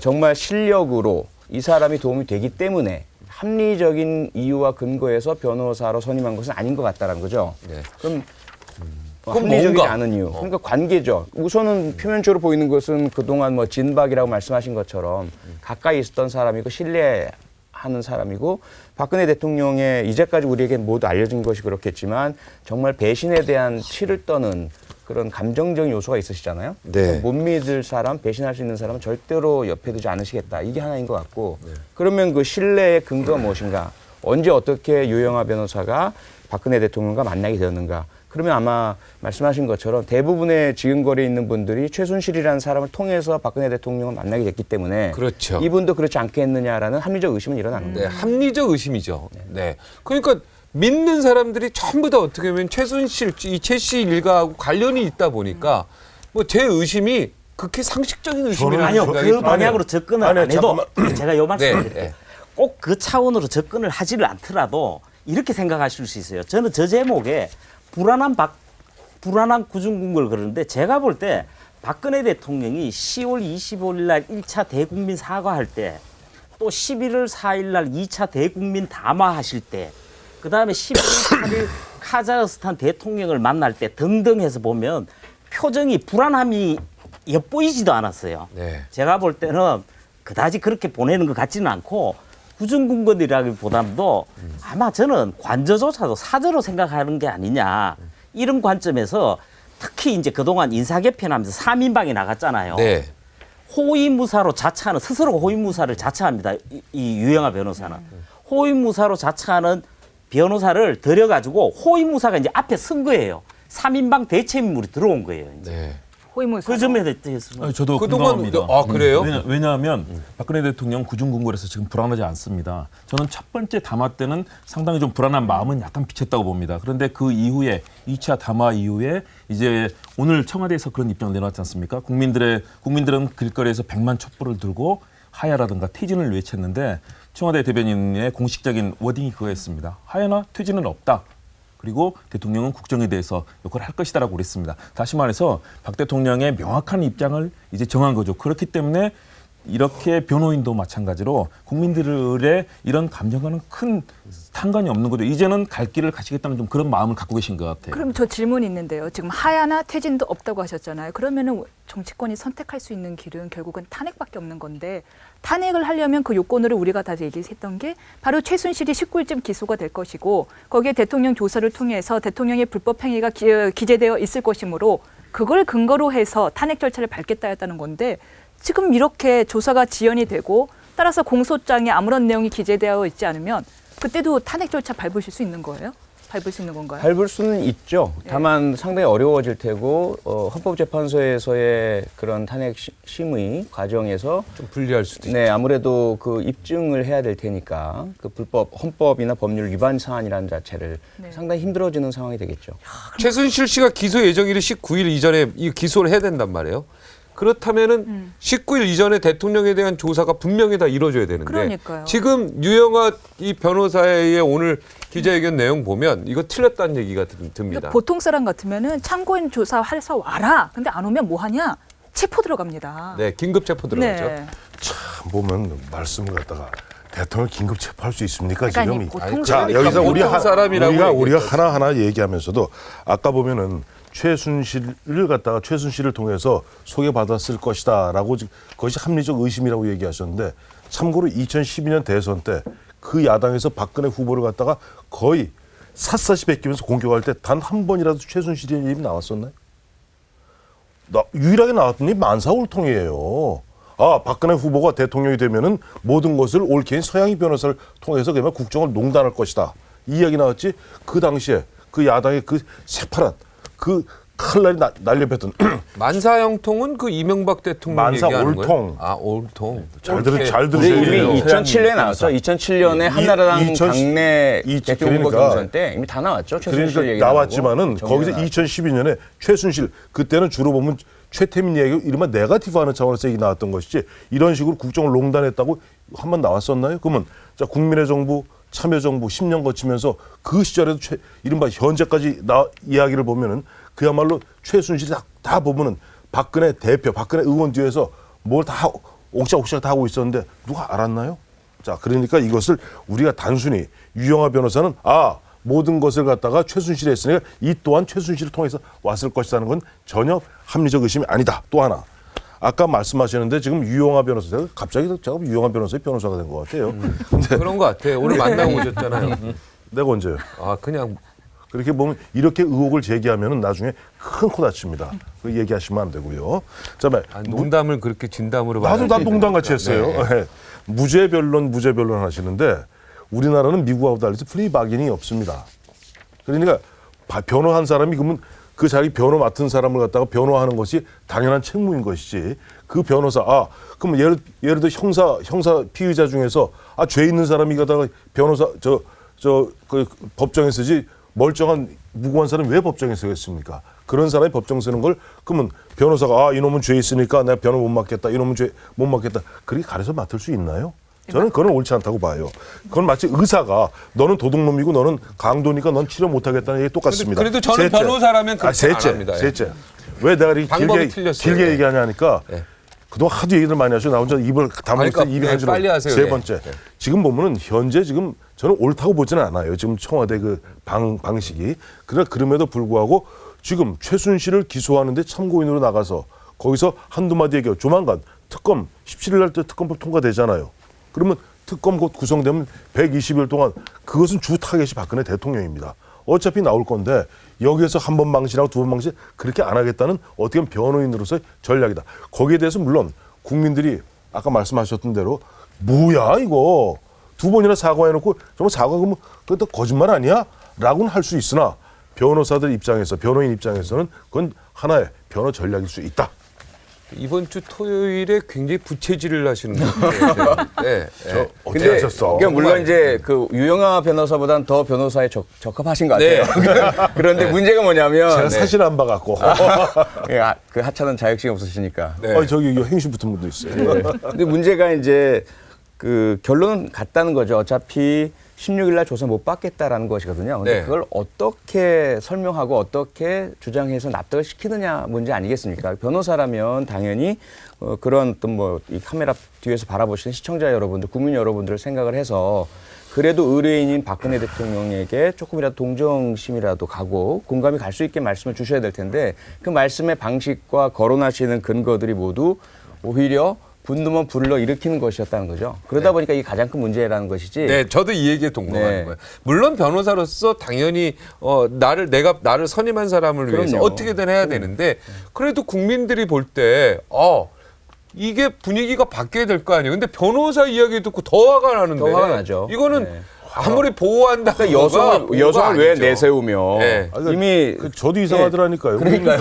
정말 실력으로 이 사람이 도움이 되기 때문에 합리적인 이유와 근거에서 변호사로 선임한 것은 아닌 것 같다는 거죠. 네. 그럼 그건 합리적이지 뭔가? 않은 이유. 그러니까 관계죠. 우선은 표면적으로 보이는 것은 그동안 뭐 진박이라고 말씀하신 것처럼 가까이 있었던 사람이고 신뢰하는 사람이고 박근혜 대통령의 이제까지 우리에게 모두 알려진 것이 그렇겠지만 정말 배신에 대한 치를 떠는 그런 감정적인 요소가 있으시잖아요. 네. 못 믿을 사람, 배신할 수 있는 사람은 절대로 옆에 두지 않으시겠다. 이게 하나인 것 같고 그러면 그 신뢰의 근거가 무엇인가? 언제 어떻게 유영하 변호사가 박근혜 대통령과 만나게 되었는가? 그러면 아마 말씀하신 것처럼 대부분의 지근거리에 있는 분들이 최순실이라는 사람을 통해서 박근혜 대통령을 만나게 됐기 때문에 그렇죠. 이분도 그렇지 않겠느냐라는 합리적 의심은 일어나는 네, 거예요. 합리적 의심이죠. 네. 그러니까 믿는 사람들이 전부 다 어떻게 보면 최순실, 이 최 씨 일가하고 관련이 있다 보니까 뭐 제 의심이 극히 상식적인 의심이라는 아니요, 생각이 그 방향으로 접근을 아니요, 안 해도 잠깐만. 제가 요 말씀드릴게요. 네. 꼭 그 차원으로 접근을 하지를 않더라도 이렇게 생각하실 수 있어요. 저는 저 제목에 불안한 구중궁궐 그러는데 제가 볼 때 박근혜 대통령이 10월 25일 날 1차 대국민 사과할 때 또 11월 4일 날 2차 대국민 담화하실 때 그다음에 11월 8일 카자흐스탄 대통령을 만날 때 등등 해서 보면 표정이 불안함이 엿보이지도 않았어요. 네. 제가 볼 때는 그다지 그렇게 보내는 것 같지는 않고 구중궁궐이라기보다도 아마 저는 관저조차도 사저로 생각하는 게 아니냐 이런 관점에서 특히 이제 그동안 인사개편하면서 3인방이 나갔잖아요. 네. 호위무사로 자처하는 스스로 호위무사를 자처합니다. 이 유영하 변호사는 호위무사로 자처하는 변호사를 들여가지고 호위무사가 이제 앞에 선 거예요. 3인방 대체 인물이 들어온 거예요. 이제. 네. 호위무사. 그 점에 대해서 아니, 저도 그동안 공감합니다. 그래요? 왜냐하면 박근혜 대통령 구중궁궐에서 지금 불안하지 않습니다. 저는 첫 번째 담화 때는 상당히 좀 불안한 마음은 약간 비쳤다고 봅니다. 그런데 그 이후에 2차 담화 이후에 이제 오늘 청와대에서 그런 입장을 내놨지 않습니까? 국민들은 길거리에서 100만 촛불을 들고 하야라든가 퇴진을 외쳤는데 청와대 대변인의 공식적인 워딩이 그거였습니다. 하야나 퇴진은 없다. 그리고 대통령은 국정에 대해서 역할을 할 것이다라고 그랬습니다. 다시 말해서 박 대통령의 명확한 입장을 이제 정한 거죠. 그렇기 때문에 이렇게 변호인도 마찬가지로 국민들의 이런 감정과는 큰 상관이 없는 거죠. 이제는 갈 길을 가시겠다는 좀 그런 마음을 갖고 계신 것 같아요. 그럼 저 질문이 있는데요. 지금 하야나 퇴진도 없다고 하셨잖아요. 그러면은 정치권이 선택할 수 있는 길은 결국은 탄핵밖에 없는 건데 탄핵을 하려면 그 요건으로 우리가 다 얘기했던 게 바로 최순실이 19일쯤 기소가 될 것이고 거기에 대통령 조사를 통해서 대통령의 불법 행위가 기재되어 있을 것이므로 그걸 근거로 해서 탄핵 절차를 밟겠다였다는 건데 지금 이렇게 조사가 지연이 되고 따라서 공소장에 아무런 내용이 기재되어 있지 않으면 그때도 탄핵 절차 밟으실 수 있는 거예요? 밟을 수 있는 건가요? 밟을 수는 있죠. 다만 상당히 어려워질 테고 헌법재판소에서의 그런 탄핵 심의 과정에서 좀 불리할 수도 있죠. 네, 아무래도 그 입증을 해야 될 테니까 그 불법 헌법이나 법률 위반 사안이라는 자체를 상당히 힘들어지는 상황이 되겠죠. 최순실 씨가 기소 예정일이 19일 이전에 이 기소를 해야 된단 말이에요. 그렇다면은 19일 이전에 대통령에 대한 조사가 분명히 다 이루어져야 되는데 그러니까요. 지금 유영아 이 변호사의 오늘 기자회견 내용 보면 이거 틀렸다는 얘기가 듭니다. 그러니까 보통 사람 같으면은 참고인 조사해서 와라. 근데 안 오면 뭐 하냐? 체포 들어갑니다. 네, 긴급 체포 들어가죠. 네. 참 보면 말씀을 갖다가 대통령 긴급 체포할 수 있습니까? 그러니까 지금 보통 자 사람이 여기서 보통 사람이라고 우리가 하나하나 얘기하면서도 아까 보면은 최순실을 갖다가 최순실을 통해서 소개받았을 것이다라고 그것이 합리적 의심이라고 얘기하셨는데 참고로 2012년 대선 때 그 야당에서 박근혜 후보를 갖다가 거의 샅샅이 베끼면서 공격할 때 단 한 번이라도 최순실의 이름이 나왔었나요? 유일하게 나왔던 일이 만사올통이에요. 아, 박근혜 후보가 대통령이 되면은 모든 것을 옳게인 서양희 변호사를 통해서 그러면 국정을 농단할 것이다. 이 이야기 나왔지. 그 당시에 그 야당의 그 새파란 그 칼날이 날려뱉던 만사형통은 그 이명박 대통령 만사 얘기하는 올통. 거예요? 아, 올통. 잘 근데 들으세요. 이미 2007년에 나왔죠. 2007년에 한나라당 당내 대표 후보 그러니까 경선 때 이미 다 나왔죠. 최순실 그러니까 얘기 나왔지만은 거기서 2012년에 최순실 그때는 주로 보면 최태민 얘기 이른바 네거티브하는 차원에서 얘기 나왔던 것이지 이런 식으로 국정을 농단했다고 한 번 나왔었나요? 그러면 자 국민의 정부 참여정부 10년 거치면서 그 시절에도 이른바 현재까지 이야기를 보면은 그야말로 최순실이 다 보면은 박근혜 대표, 박근혜 의원 뒤에서 뭘 다 옥시ạc 다 하고 있었는데 누가 알았나요? 자, 그러니까 이것을 우리가 단순히 유영아 변호사는 모든 것을 갖다가 최순실이 했으니까 이 또한 최순실을 통해서 왔을 것이라는 건 전혀 합리적 의심이 아니다. 또 하나. 아까 말씀하셨는데 지금 유영아 변호사, 갑자기 제가 유영아 변호사의 변호사가 된 것 같아요. 근데 그런 것 같아요. 오늘 만나고 오셨잖아요. 내가 언제요? 그냥 그렇게 보면 이렇게 의혹을 제기하면 나중에 큰 코 다칩니다. 그 얘기하시면 안 되고요. 농담을 그렇게 진담으로 나도 농담같이 했어요. 네. 무죄 변론 하시는데 우리나라는 미국하고 달리 플리바겐이 없습니다. 그러니까 변호한 사람이 그러면 그 자기 변호 맡은 사람을 갖다가 변호하는 것이 당연한 책무인 것이지. 그 변호사 그럼 예를 들어 형사 피의자 중에서 죄 있는 사람이 갖다가 변호사 그 법정에 서지 멀쩡한 무고한 사람이 왜 법정에 서겠습니까? 그런 사람이 법정 서는 걸 그러면 변호사가 이놈은 죄 있으니까 내가 변호 못 맡겠다. 이놈은 죄 못 맡겠다. 그렇게 가려서 맡을 수 있나요? 저는 그건 옳지 않다고 봐요. 그건 마치 의사가 너는 도둑놈이고 너는 강도니까 넌 치료 못하겠다는 얘기 똑같습니다. 그래도 저는 셋째. 변호사라면 그렇게 안 합니다. 셋째. 왜 내가 이렇게 길게 얘기하냐 하니까 그동안 하도 얘기들 많이 하시고 나 혼자 입을 다물면서 입이 한 줄로. 빨리 하세요. 세 번째. 지금 보면은 현재 지금 저는 옳다고 보지는 않아요. 지금 청와대 그 방식이. 그럼에도 불구하고 지금 최순실을 기소하는데 참고인으로 나가서 거기서 한두 마디 얘기하고 조만간 특검 17일 날 때 특검법 통과되잖아요. 그러면 특검 곧 구성되면 120일 동안 그것은 주 타겟이 박근혜 대통령입니다. 어차피 나올 건데 여기에서 한 번 망신하고 두 번 망신 그렇게 안 하겠다는 어떻게 보면 변호인으로서의 전략이다. 거기에 대해서 물론 국민들이 아까 말씀하셨던 대로 뭐야 이거 두 번이나 사과해놓고 정말 사과 그러면 그것도 거짓말 아니야? 라고는 할 수 있으나 변호사들 입장에서 변호인 입장에서는 그건 하나의 변호 전략일 수 있다. 이번 주 토요일에 굉장히 부채질을 하시는 것 같아요. 네. 어떻게 하셨어? 그러니까 물론 이제 그 유영아 변호사보다는 더 변호사에 적합하신 것 같아요. 그런데 문제가 뭐냐면 제가 사실 안 봐갖고 그 하찮은 자격증이 없으시니까. 저기 행시 붙은 분도 있어요. 근데 문제가 이제 그 결론은 같다는 거죠. 어차피 16일 날 조사 못 받겠다라는 것이거든요. 근데 네. 그걸 어떻게 설명하고 어떻게 주장해서 납득을 시키느냐 문제 아니겠습니까? 변호사라면 당연히 그런 어떤 뭐 이 카메라 뒤에서 바라보시는 시청자 여러분들, 국민 여러분들을 생각을 해서 그래도 의뢰인인 박근혜 대통령에게 조금이라도 동정심이라도 가고 공감이 갈 수 있게 말씀을 주셔야 될 텐데 그 말씀의 방식과 거론하시는 근거들이 모두 오히려 분노만 불러 일으키는 것이었다는 거죠. 그러다 보니까 이게 가장 큰 문제라는 것이지. 네, 저도 이 얘기에 동감하는 네. 거예요. 물론 변호사로서 당연히 나를 선임한 사람을 위해서 그럼요. 어떻게든 해야 되는데 그래도 국민들이 볼 때 이게 분위기가 바뀌어야 될 거 아니에요. 근데 변호사 이야기 듣고 더 화가 나는데. 더 화가 나죠. 이거는 네. 아무리 보호한다. 그러니까 여성을 왜 내세우며 네. 이미 저도 이상하더라니까요. 그러니까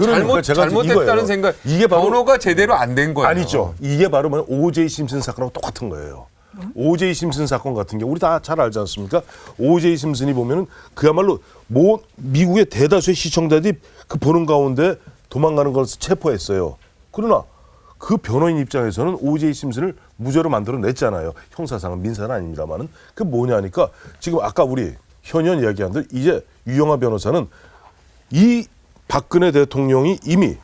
잘못했다는 생각. 이게 바로 변호가 제대로 안 된 거예요. 아니죠. 이게 바로 뭐냐, 오제이 심슨 사건하고 똑같은 거예요. 오제이 심슨 사건 같은 경우 우리 다 잘 알지 않습니까? 오제이 심슨이 보면은 그야말로 미국의 대다수의 시청자들이 그 보는 가운데 도망가는 걸 체포했어요. 그러나 그 변호인 입장에서는 오제이 심슨을 무죄로 만들어냈잖아요. 형사상은 민사는 아닙니다만은 그 뭐냐니까 지금 아까 우리 현현 이야기한 대로 이제 유영하 변호사는 이 박근혜 대통령이 이미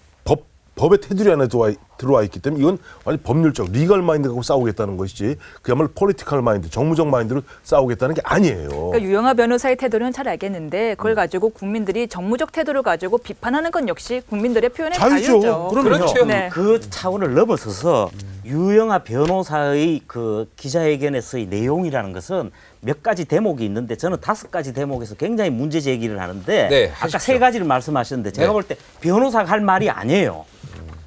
법의 테두리 안에 들어와 있기 때문에 이건 완전 법률적 리걸 마인드 갖고 싸우겠다는 것이지 그야말로 폴리티컬 마인드, 정무적 마인드로 싸우겠다는 게 아니에요. 그러니까 유영하 변호사의 태도는 잘 알겠는데 그걸 가지고 국민들이 정무적 태도를 가지고 비판하는 건 역시 국민들의 표현의 자유죠. 자유죠. 그렇죠. 네. 그 차원을 넘어서서 유영하 변호사의 그 기자회견에서의 내용이라는 것은 몇 가지 대목이 있는데 저는 5가지 대목에서 굉장히 문제 제기를 하는데 네, 아까 3가지를 말씀하셨는데 제가 네. 볼 때 변호사가 할 말이 아니에요.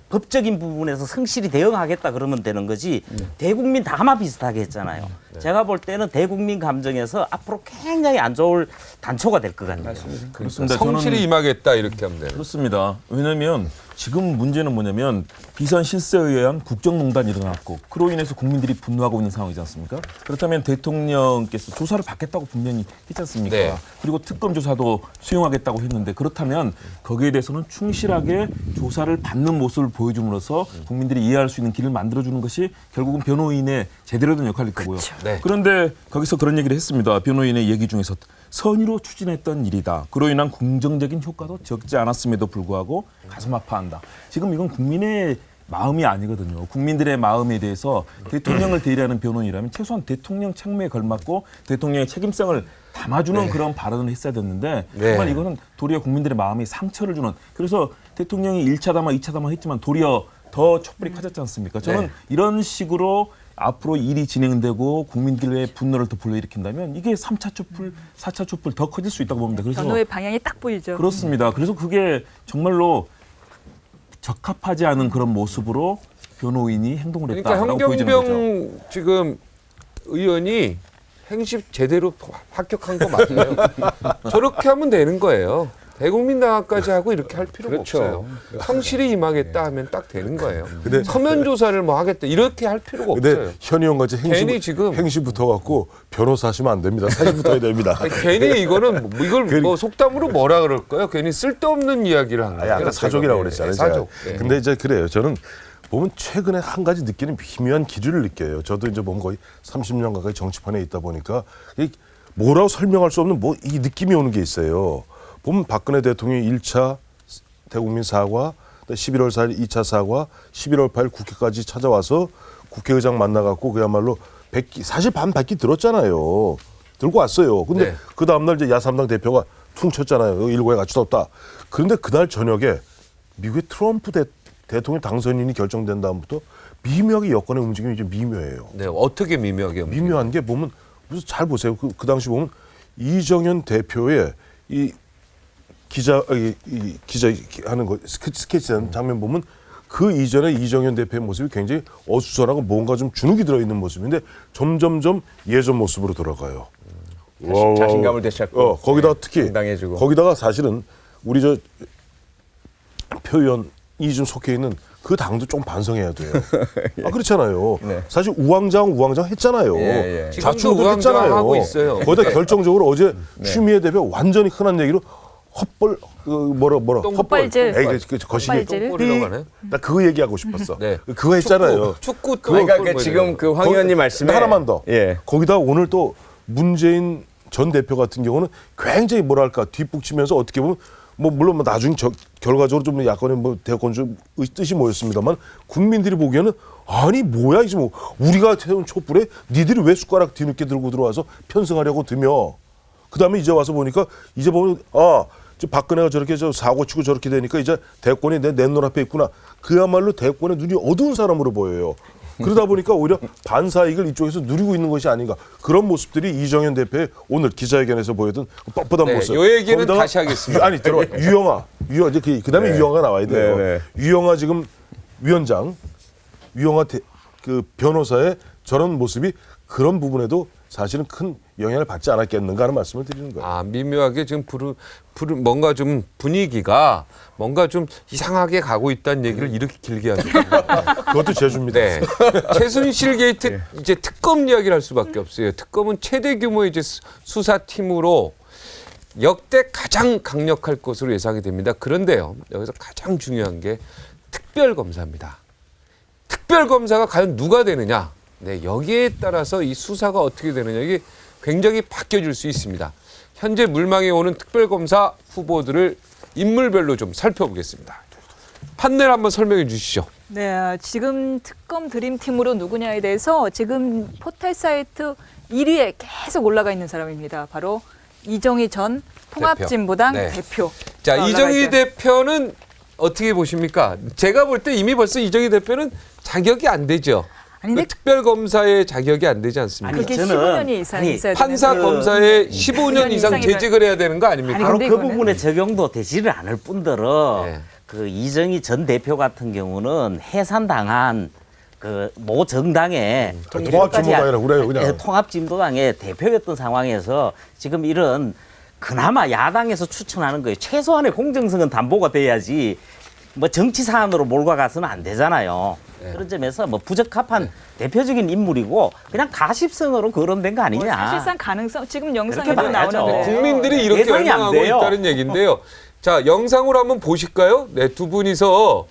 법적인 부분에서 성실히 대응하겠다 그러면 되는 거지 대국민 다 아마 비슷하게 했잖아요. 제가 볼 때는 대국민 감정에서 앞으로 굉장히 안 좋을 단초가 될 것 같네요. 그렇습니다. 성실히 임하겠다 이렇게 하면 돼요. 그렇습니다. 왜냐하면 지금 문제는 뭐냐면 비선 실세에 의한 국정농단이 일어났고 그로 인해서 국민들이 분노하고 있는 상황이지 않습니까? 그렇다면 대통령께서 조사를 받겠다고 분명히 했지 않습니까? 네. 그리고 특검 조사도 수용하겠다고 했는데 그렇다면 거기에 대해서는 충실하게 조사를 받는 모습을 보여줌으로써 국민들이 이해할 수 있는 길을 만들어주는 것이 결국은 변호인의 제대로 된 역할일 거고요. 네. 그런데 거기서 그런 얘기를 했습니다. 변호인의 얘기 중에서 선의로 추진했던 일이다. 그로 인한 긍정적인 효과도 적지 않았음에도 불구하고 가슴 아파한다. 지금 이건 국민의 마음이 아니거든요. 국민들의 마음에 대해서 대통령을 대리하는 변호인이라면 최소한 대통령 책무에 걸맞고 대통령의 책임성을 담아주는 그런 발언을 했어야 됐는데 정말 이거는 도리어 국민들의 마음에 상처를 주는 그래서 대통령이 1차 담화, 2차 담화 했지만 도리어 더 촛불이 커졌지 않습니까? 저는 이런 식으로 앞으로 일이 진행되고 국민들의 분노를 더 불러일으킨다면 이게 3차 촛불, 4차 촛불 더 커질 수 있다고 봅니다. 그래서 변호의 방향이 딱 보이죠. 그렇습니다. 그래서 그게 정말로 적합하지 않은 그런 모습으로 변호인이 행동을 그러니까 했다라고 보여지는 거죠. 현경병 지금 의원이 행시 제대로 합격한 거 맞아요. 저렇게 하면 되는 거예요. 대국민 당화까지 하고 이렇게 할 필요가 그렇죠. 없어요. 성실히 임하겠다 하면 딱 되는 거예요. 서면 조사를 뭐 하겠다 이렇게 할 필요가 없어요. 근데 현 의원 같이 괜히 지금 행시 붙어갖고 변호사 하시면 안 됩니다. 사실 붙어야 됩니다. 아니, 괜히 이거는 이걸 뭐 속담으로 뭐라 그럴까요? 괜히 쓸데없는 이야기를 한 거예요. 아까 사족이라고 그랬잖아요. 네, 사족. 제가. 근데 이제 그래요. 저는 보면 최근에 한 가지 느끼는 미묘한 기류를 느껴요. 저도 이제 보면 거의 30년 가까이 정치판에 있다 보니까 뭐라고 설명할 수 없는 이 느낌이 오는 게 있어요. 보면 박근혜 대통령이 1차 대국민 사과, 11월 4일 2차 사과, 11월 8일 국회까지 찾아와서 국회의장 만나갖고 그야말로 사실 반 바퀴 들었잖아요. 들고 왔어요. 근데 그 다음날 이제 야삼당 대표가 퉁쳤잖아요. 일고에 가치도 없다. 그런데 그날 저녁에 미국의 트럼프 대통령 당선인이 결정된 다음부터 미묘하게 여권의 움직임이 좀 미묘해요. 네, 어떻게 미묘하게 미묘한 게 보면 무슨 잘 보세요. 그 당시 보면 이정현 대표의 이 기자 하는 거 스케치하는 장면 보면 그 이전에 이정현 대표의 모습이 굉장히 어수선하고 뭔가 좀 주눅이 들어있는 모습인데 점점점 예전 모습으로 돌아가요. 자신감을 되찾고 거기다가 특히 당당해지고. 거기다가 사실은 우리 저 표현이 좀 속해 있는 그 당도 좀 반성해야 돼요. 그렇잖아요. 네. 사실 우왕좌왕 했잖아요. 예. 지금도 우왕좌왕하고 있어요. 거기다 결정적으로 어제 추미애 대표 완전히 흔한 얘기로 헛벌 헛발질. 거시기 헛발질. 똥꼬리라고 하나요? 나 그거 얘기하고 싶었어. 네. 그거 했잖아요. 축구 그러니까 지금 그 황 의원님 말씀에 하나만 더. 예. 거기다 오늘 또 문재인 전 대표 같은 경우는 굉장히 뭐랄까 뒷북치면서 어떻게 보면 뭐 물론 뭐 나중에 결과적으로 좀 약간의 뭐 대권 좀 뜻이 모였습니다만 국민들이 보기에는 아니 뭐야 이제 뭐 우리가 세운 촛불에 니들이 왜 숟가락 뒤늦게 들고 들어와서 편승하려고 드며 그다음에 이제 와서 보니까 이제 보면 박근혜가 저렇게 사고 치고 저렇게 되니까 이제 대권이 내 눈앞에 있구나. 그야말로 대권의 눈이 어두운 사람으로 보여요. 그러다 보니까 오히려 반사이익을 이쪽에서 누리고 있는 것이 아닌가. 그런 모습들이 이정현 대표의 오늘 기자회견에서 보였던 뻣뻣한 모습. 이 얘기는 다시 하겠습니다. 아니 들어봐. 유영아 그다음에 유영아 나와야 돼요. 네. 유영아 지금 위원장, 유영아 그 변호사의 저런 모습이 그런 부분에도 사실은 큰 영향을 받지 않았겠는가 하는 말씀을 드리는 거예요. 미묘하게 지금 뭔가 좀 분위기가 뭔가 좀 이상하게 가고 있다는 얘기를 이렇게 길게 하죠. 그것도 제주입니다. 네. 최순실 게이트 이제 특검 이야기를 할 수밖에 없어요. 특검은 최대 규모의 이제 수사팀으로 역대 가장 강력할 것으로 예상이 됩니다. 그런데요, 여기서 가장 중요한 게 특별검사입니다. 특별검사가 과연 누가 되느냐? 네, 여기에 따라서 이 수사가 어떻게 되느냐 이게 굉장히 바뀌어질 수 있습니다. 현재 물망에 오는 특별검사 후보들을 인물별로 좀 살펴보겠습니다. 판넬 한번 설명해 주시죠. 네, 지금 특검 드림팀으로 누구냐에 대해서 지금 포털 사이트 1위에 계속 올라가 있는 사람입니다. 바로 이정희 전 통합진보당 대표. 자, 이정희 대표는 어떻게 보십니까? 제가 볼 때 이미 벌써 이정희 대표는 자격이 안 되죠. 아니, 특별검사의 자격이 안 되지 않습니까? 그게 15년이 이상 있어야 되는 판사 검사에 15년 이상 재직을 해야 되는 거 아닙니까? 바로 그 부분에 적용도 되지를 않을 뿐더러 그 이정희 전 대표 같은 경우는 해산당한 그 모 정당의 통합진보당이라고 그래요, 그냥. 통합진보당의 대표였던 상황에서 지금 이런 그나마 야당에서 추천하는 거예요. 최소한의 공정성은 담보가 돼야지 뭐 정치 사안으로 몰고 가서는 안 되잖아요. 그런 점에서 뭐 부적합한 대표적인 인물이고 그냥 가십성으로 거론된 거 아니냐. 사실상 가능성 지금 영상에도 그렇게 봐야죠. 나오는데 국민들이 이렇게 예상이 안 열망하고 돼요. 있다는 얘기인데요. 자, 영상으로 한번 보실까요? 네, 두 분이서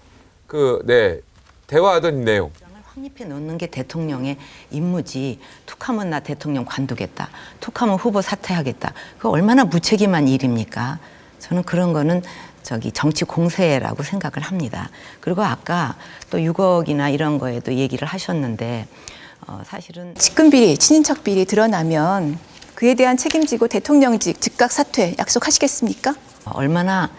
대화하던 내용. 확립해 놓는 게 대통령의 임무지. 툭하면 나 대통령 관두겠다. 툭하면 후보 사퇴하겠다. 그거 얼마나 무책임한 일입니까? 저는 그런 거는 정치 공세라고 생각을 합니다. 그리고 아까 또 6억이나 이런 거에도 얘기를 하셨는데 사실은 측근 비리, 친인척 비리 드러나면 그에 대한 책임지고 대통령직 즉각 사퇴 약속하시겠습니까? 얼마나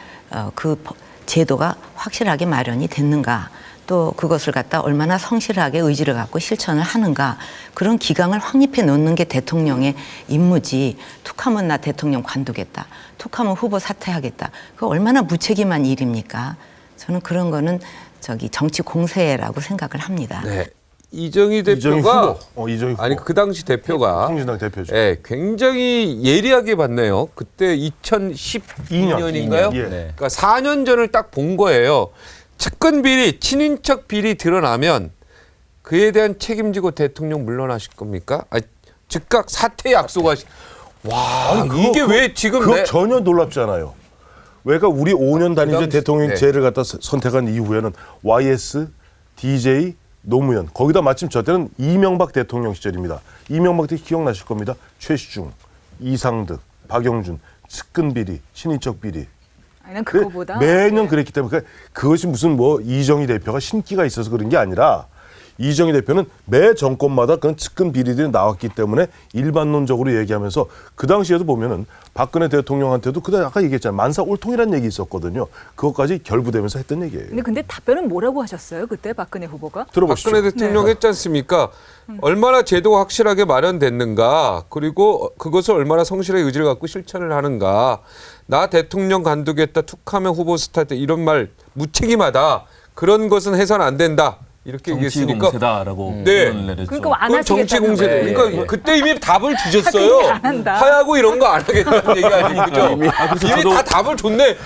그 제도가 확실하게 마련이 됐는가, 또 그것을 갖다 얼마나 성실하게 의지를 갖고 실천을 하는가, 그런 기강을 확립해 놓는 게 대통령의 임무지. 툭하면 나 대통령 관두겠다. 툭하면 후보 사퇴하겠다. 그거 얼마나 무책임한 일입니까? 저는 그런 거는 정치 공세라고 생각을 합니다. 네. 이정희 대표가 이정희 후보. 아니 그 당시 대표가 통진당 대표죠. 굉장히 예리하게 봤네요. 그때 2012년인가요? 그러니까 4년 전을 딱 본 거예요. 측근 비리, 친인척 비리 드러나면 그에 대한 책임지고 대통령 물러나실 겁니까? 즉각 사퇴 약속하시. 와, 이게 왜 지금 그거 전혀 놀랍지 않아요. 왜가 우리 5년 단위제 대통령제를 갖다 선택한 이후에는 YS, DJ, 노무현, 거기다 마침 저 때는 이명박 대통령 시절입니다. 이명박 때 기억나실 겁니다. 최시중, 이상득, 박영준, 측근 비리, 친인척 비리. 아니, 그거보다 매년 그랬기 때문에 그것이 무슨 뭐 이정희 대표가 신기가 있어서 그런 게 아니라 이정희 대표는 매 정권마다 그런 측근 비리들이 나왔기 때문에 일반론적으로 얘기하면서 그 당시에도 보면은 박근혜 대통령한테도 그때 아까 얘기했잖아요. 만사 옳통이라는 얘기 있었거든요. 그것까지 결부되면서 했던 얘기예요. 근데 답변은 뭐라고 하셨어요? 그때 박근혜 후보가? 들어보시죠. 박근혜 대통령 했지 않습니까? 얼마나 제도가 확실하게 마련됐는가, 그리고 그것을 얼마나 성실하게 의지를 갖고 실천을 하는가. 나 대통령 관두겠다, 툭하면 후보 스타트, 이런 말 무책임하다. 그런 것은 해서는 안 된다. 이렇게 얘기했으니까. 정치 공세다라고 네. 표현을 내렸죠. 그러니까 안 그건 정치 하시겠다는 공세. 거예요. 그러니까 그때 이미 답을 주셨어요. 안 한다. 하야고 이런 거 안 하겠다는 얘기 아니에요, 그죠? 이미 저도- 다 답을 줬네.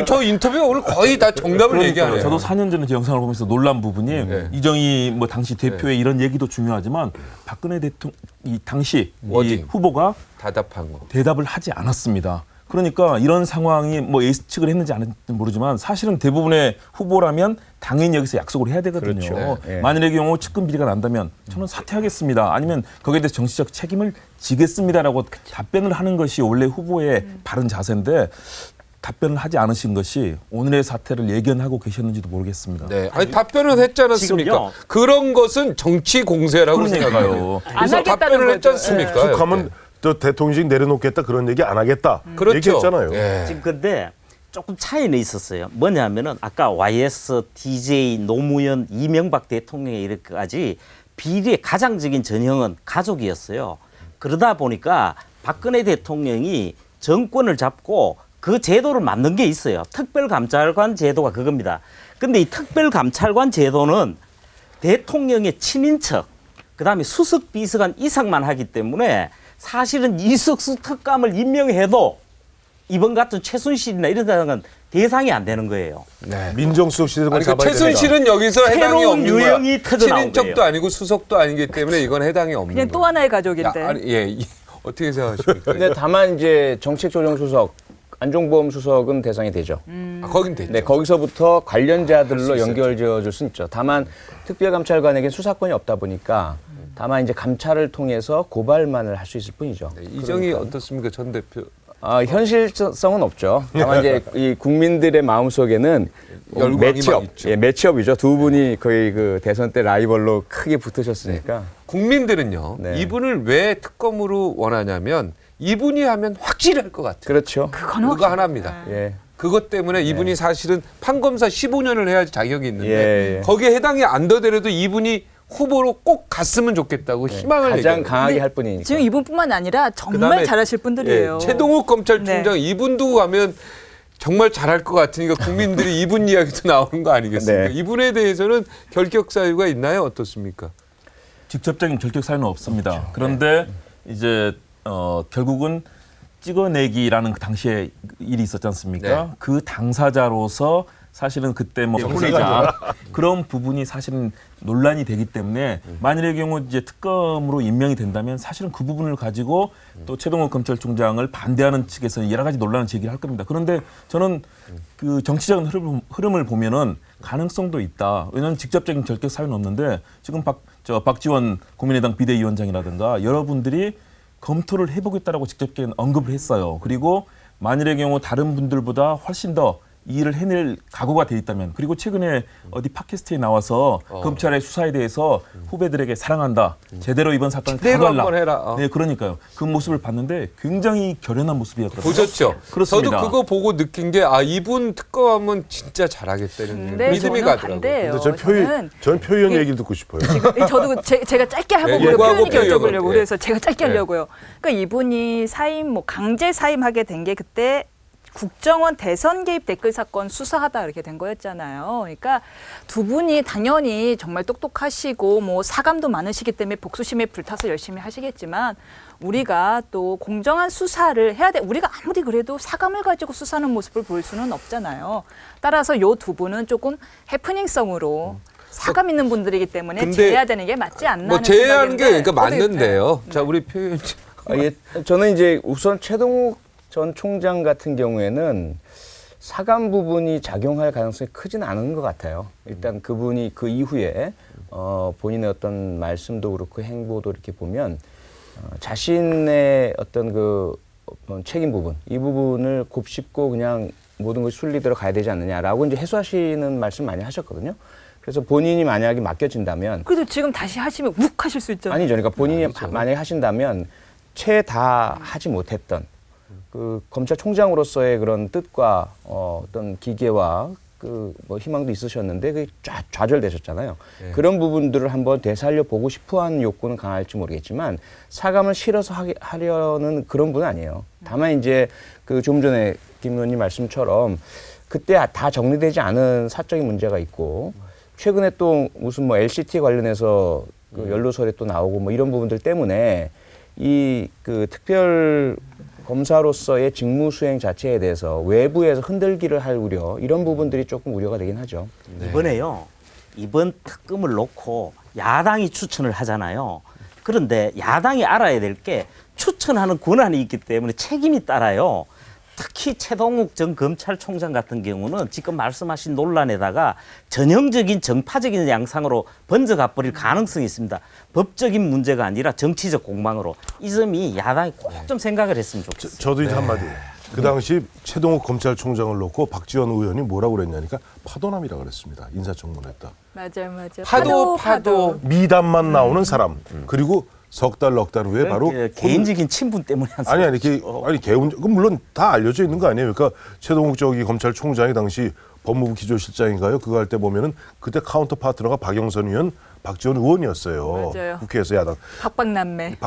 저 인터뷰가 오늘 거의 다 정답을 얘기하네요. 저도 4년 전에 제 영상을 보면서 놀란 부분이 이정희 뭐 당시 대표의 이런 얘기도 중요하지만 박근혜 대통령 이 당시 이 후보가 대답한 거. 대답을 하지 않았습니다. 그러니까 이런 상황이 뭐 예측을 했는지 안 했는지 모르지만 사실은 대부분의 후보라면 당연히 여기서 약속을 해야 되거든요. 그렇죠. 예. 만일의 경우 측근 비리가 난다면 저는 사퇴하겠습니다. 아니면 거기에 대해서 정치적 책임을 지겠습니다라고 답변을 하는 것이 원래 후보의 바른 자세인데 답변을 하지 않으신 것이 오늘의 사태를 예견하고 계셨는지도 모르겠습니다. 네, 아니 답변은 했지 않았습니까? 지금요. 그런 것은 정치 공세라고 생각해요. 안 그래서 하겠다는 답변을 했지 거죠. 않습니까? 툭 하면 또 대통령직 내려놓겠다 그런 얘기 안 하겠다 그렇죠. 얘기했잖아요. 예. 지금 근데 조금 차이는 있었어요. 뭐냐면은 아까 YS, DJ, 노무현, 이명박 대통령에 이렇게까지 비리의 가장적인 전형은 가족이었어요. 그러다 보니까 박근혜 대통령이 정권을 잡고 그 제도를 만든 게 있어요. 특별감찰관 제도가 그겁니다. 근데 이 특별감찰관 제도는 대통령의 친인척, 그다음에 수석 비서관 이상만 하기 때문에 사실은 이석수 특감을 임명해도 이번 같은 최순실이나 이런 사람은 대상이 안 되는 거예요. 네. 민정수석 시대만 아니, 그 잡아야 최순실은 여기서 해당이 새로운 없는 거야. 유형이 터져나온 친인척도 거예요. 아니고 수석도 아니기 때문에 이건 해당이 없는 그냥 거예요. 또 하나의 가족인데. 야, 아니, 예, 어떻게 생각하십니까? 근데 다만 이제 정책조정수석, 안종범 수석은 대상이 되죠. 아, 거긴 됐죠. 네, 거기서부터 관련자들로 연결지어 줄 수는 있죠. 다만 특별감찰관에게 수사권이 없다 보니까 다만 이제 감찰을 통해서 고발만을 할 수 있을 뿐이죠. 네, 이정이 어떻습니까, 전 대표? 현실성은 없죠. 다만 이제 이 국민들의 마음속에는 열광이 매치업, 막 있죠. 예, 매치업이죠. 두 분이 거의 그 대선 때 라이벌로 크게 붙으셨으니까. 국민들은요, 네. 이분을 왜 특검으로 원하냐면 이분이 하면 확실할 것 같아요. 그렇죠. 그거 하나입니다. 예. 그것 때문에 이분이 사실은 판검사 15년을 해야지 자격이 있는데 예. 거기에 해당이 안 되더라도 이분이 후보로 꼭 갔으면 좋겠다고 희망을 가장 얘기해요. 강하게 할 뿐이니까. 지금 이분뿐만 아니라 정말 그다음에 잘하실 분들이에요. 예, 최동욱 검찰총장 네. 이분도 가면 정말 잘할 것 같으니까 국민들이 이분 이야기도 나오는 거 아니겠습니까? 네. 이분에 대해서는 결격 사유가 있나요? 어떻습니까? 직접적인 결격 사유는 없습니다. 그런데 이제 결국은 찍어내기라는 그 당시에 일이 있었지 않습니까? 네. 그 당사자로서 사실은 그때 뭐 혼외자 그런 부분이 사실은 논란이 되기 때문에 만일의 경우 이제 특검으로 임명이 된다면 사실은 그 부분을 가지고 또 최동욱 검찰총장을 반대하는 측에서는 여러 가지 논란을 제기할 겁니다. 그런데 저는 그 정치적인 흐름을 보면은 가능성도 있다. 왜냐하면 직접적인 결격 사유는 없는데 지금 박지원 국민의당 비대위원장이라든가 여러분들이 검토를 해보겠다라고 직접적인 언급을 했어요. 그리고 만일의 경우 다른 분들보다 훨씬 더 이 일을 해낼 각오가 돼 있다면, 그리고 최근에 어디 팟캐스트에 나와서 검찰의 수사에 대해서 후배들에게 사랑한다, 제대로 이번 사건을 제대로 다뤄라. 한번 해라. 네, 그러니까요. 그 모습을 봤는데 굉장히 결연한 모습이었거든요. 보셨죠? 그렇습니다. 저도 그거 보고 느낀 게 이분 특검하면 진짜 잘하겠다는 네, 믿음이 저는 가더라고요. 반대예요. 근데 전 표현 얘기를 듣고 싶어요. 저도 제가 짧게 하고 예, 예고하고 표현이 여쭤보려고 표현은, 예. 그래서 제가 짧게 하려고요. 그러니까 이분이 강제 사임하게 된 게 그때 국정원 대선 개입 댓글 사건 수사하다 이렇게 된 거였잖아요. 그러니까 두 분이 당연히 정말 똑똑하시고 뭐 사감도 많으시기 때문에 복수심에 불타서 열심히 하시겠지만 우리가 또 공정한 수사를 해야 돼. 우리가 아무리 그래도 사감을 가지고 수사하는 모습을 볼 수는 없잖아요. 따라서 요 두 분은 조금 해프닝성으로 사감 있는 분들이기 때문에 근데 제해야 되는 게 맞지 않나 뭐 하는 제외하는 게 생각인데 그러니까 어떻게 맞는데요. 네. 자, 우리 표현 예, 저는 이제 우선 최동욱 전 총장 같은 경우에는 사감 부분이 작용할 가능성이 크진 않은 것 같아요. 일단 그분이 그 이후에 본인의 어떤 말씀도 그렇고 행보도 이렇게 보면 자신의 어떤 그 책임 부분, 이 부분을 곱씹고 그냥 모든 것이 순리대로 가야 되지 않느냐라고 이제 해소하시는 말씀 많이 하셨거든요. 그래서 본인이 만약에 맡겨진다면 그래도 지금 다시 하시면 욱 하실 수 있잖아요. 아니죠. 그러니까 본인이 만약에 하신다면 최다 하지 못했던 그 검찰총장으로서의 그런 뜻과 어떤 기계와 그 뭐 희망도 있으셨는데 그게 좌절되셨잖아요. 네. 그런 부분들을 한번 되살려 보고 싶어하는 욕구는 강할지 모르겠지만 사감을 실어서 하려는 그런 분은 아니에요. 다만 이제 그 좀 전에 김 의원님 말씀처럼 그때 다 정리되지 않은 사적인 문제가 있고 최근에 또 무슨 뭐 LCT 관련해서 그 연루설에 또 나오고 뭐 이런 부분들 때문에 이 그 특별 검사로서의 직무 수행 자체에 대해서 외부에서 흔들기를 할 우려, 이런 부분들이 조금 우려가 되긴 하죠. 네. 이번에요. 이번 특검을 놓고 야당이 추천을 하잖아요. 그런데 야당이 알아야 될 게 추천하는 권한이 있기 때문에 책임이 따라요. 특히 최동욱 전 검찰총장 같은 경우는 지금 말씀하신 논란에다가 전형적인 정파적인 양상으로 번져가 버릴 가능성이 있습니다. 법적인 문제가 아니라 정치적 공방으로. 이 점이 야당이 꼭 좀 생각을 했으면 좋겠습니다. 저도 이제 한마디. 그 당시 최동욱 검찰총장을 놓고 박지원 의원이 뭐라고 그랬냐니까 파도남이라고 그랬습니다. 인사청문회 때. 맞아요. 파도. 미담만 나오는 사람. 그리고 석 달, 넉 달 후에 바로 개인적인 친분 때문에 아니 그 물론 다 알려져 있는 거 아니에요. 그러니까 최동욱 검찰총장이 당시 법무부 기조실장인가요? 그거 할 때 보면은 그때 카운터 파트너가 박영선 의원, 박지원 의원이었어요. 맞아요. 국회에서 야당. 박박남매.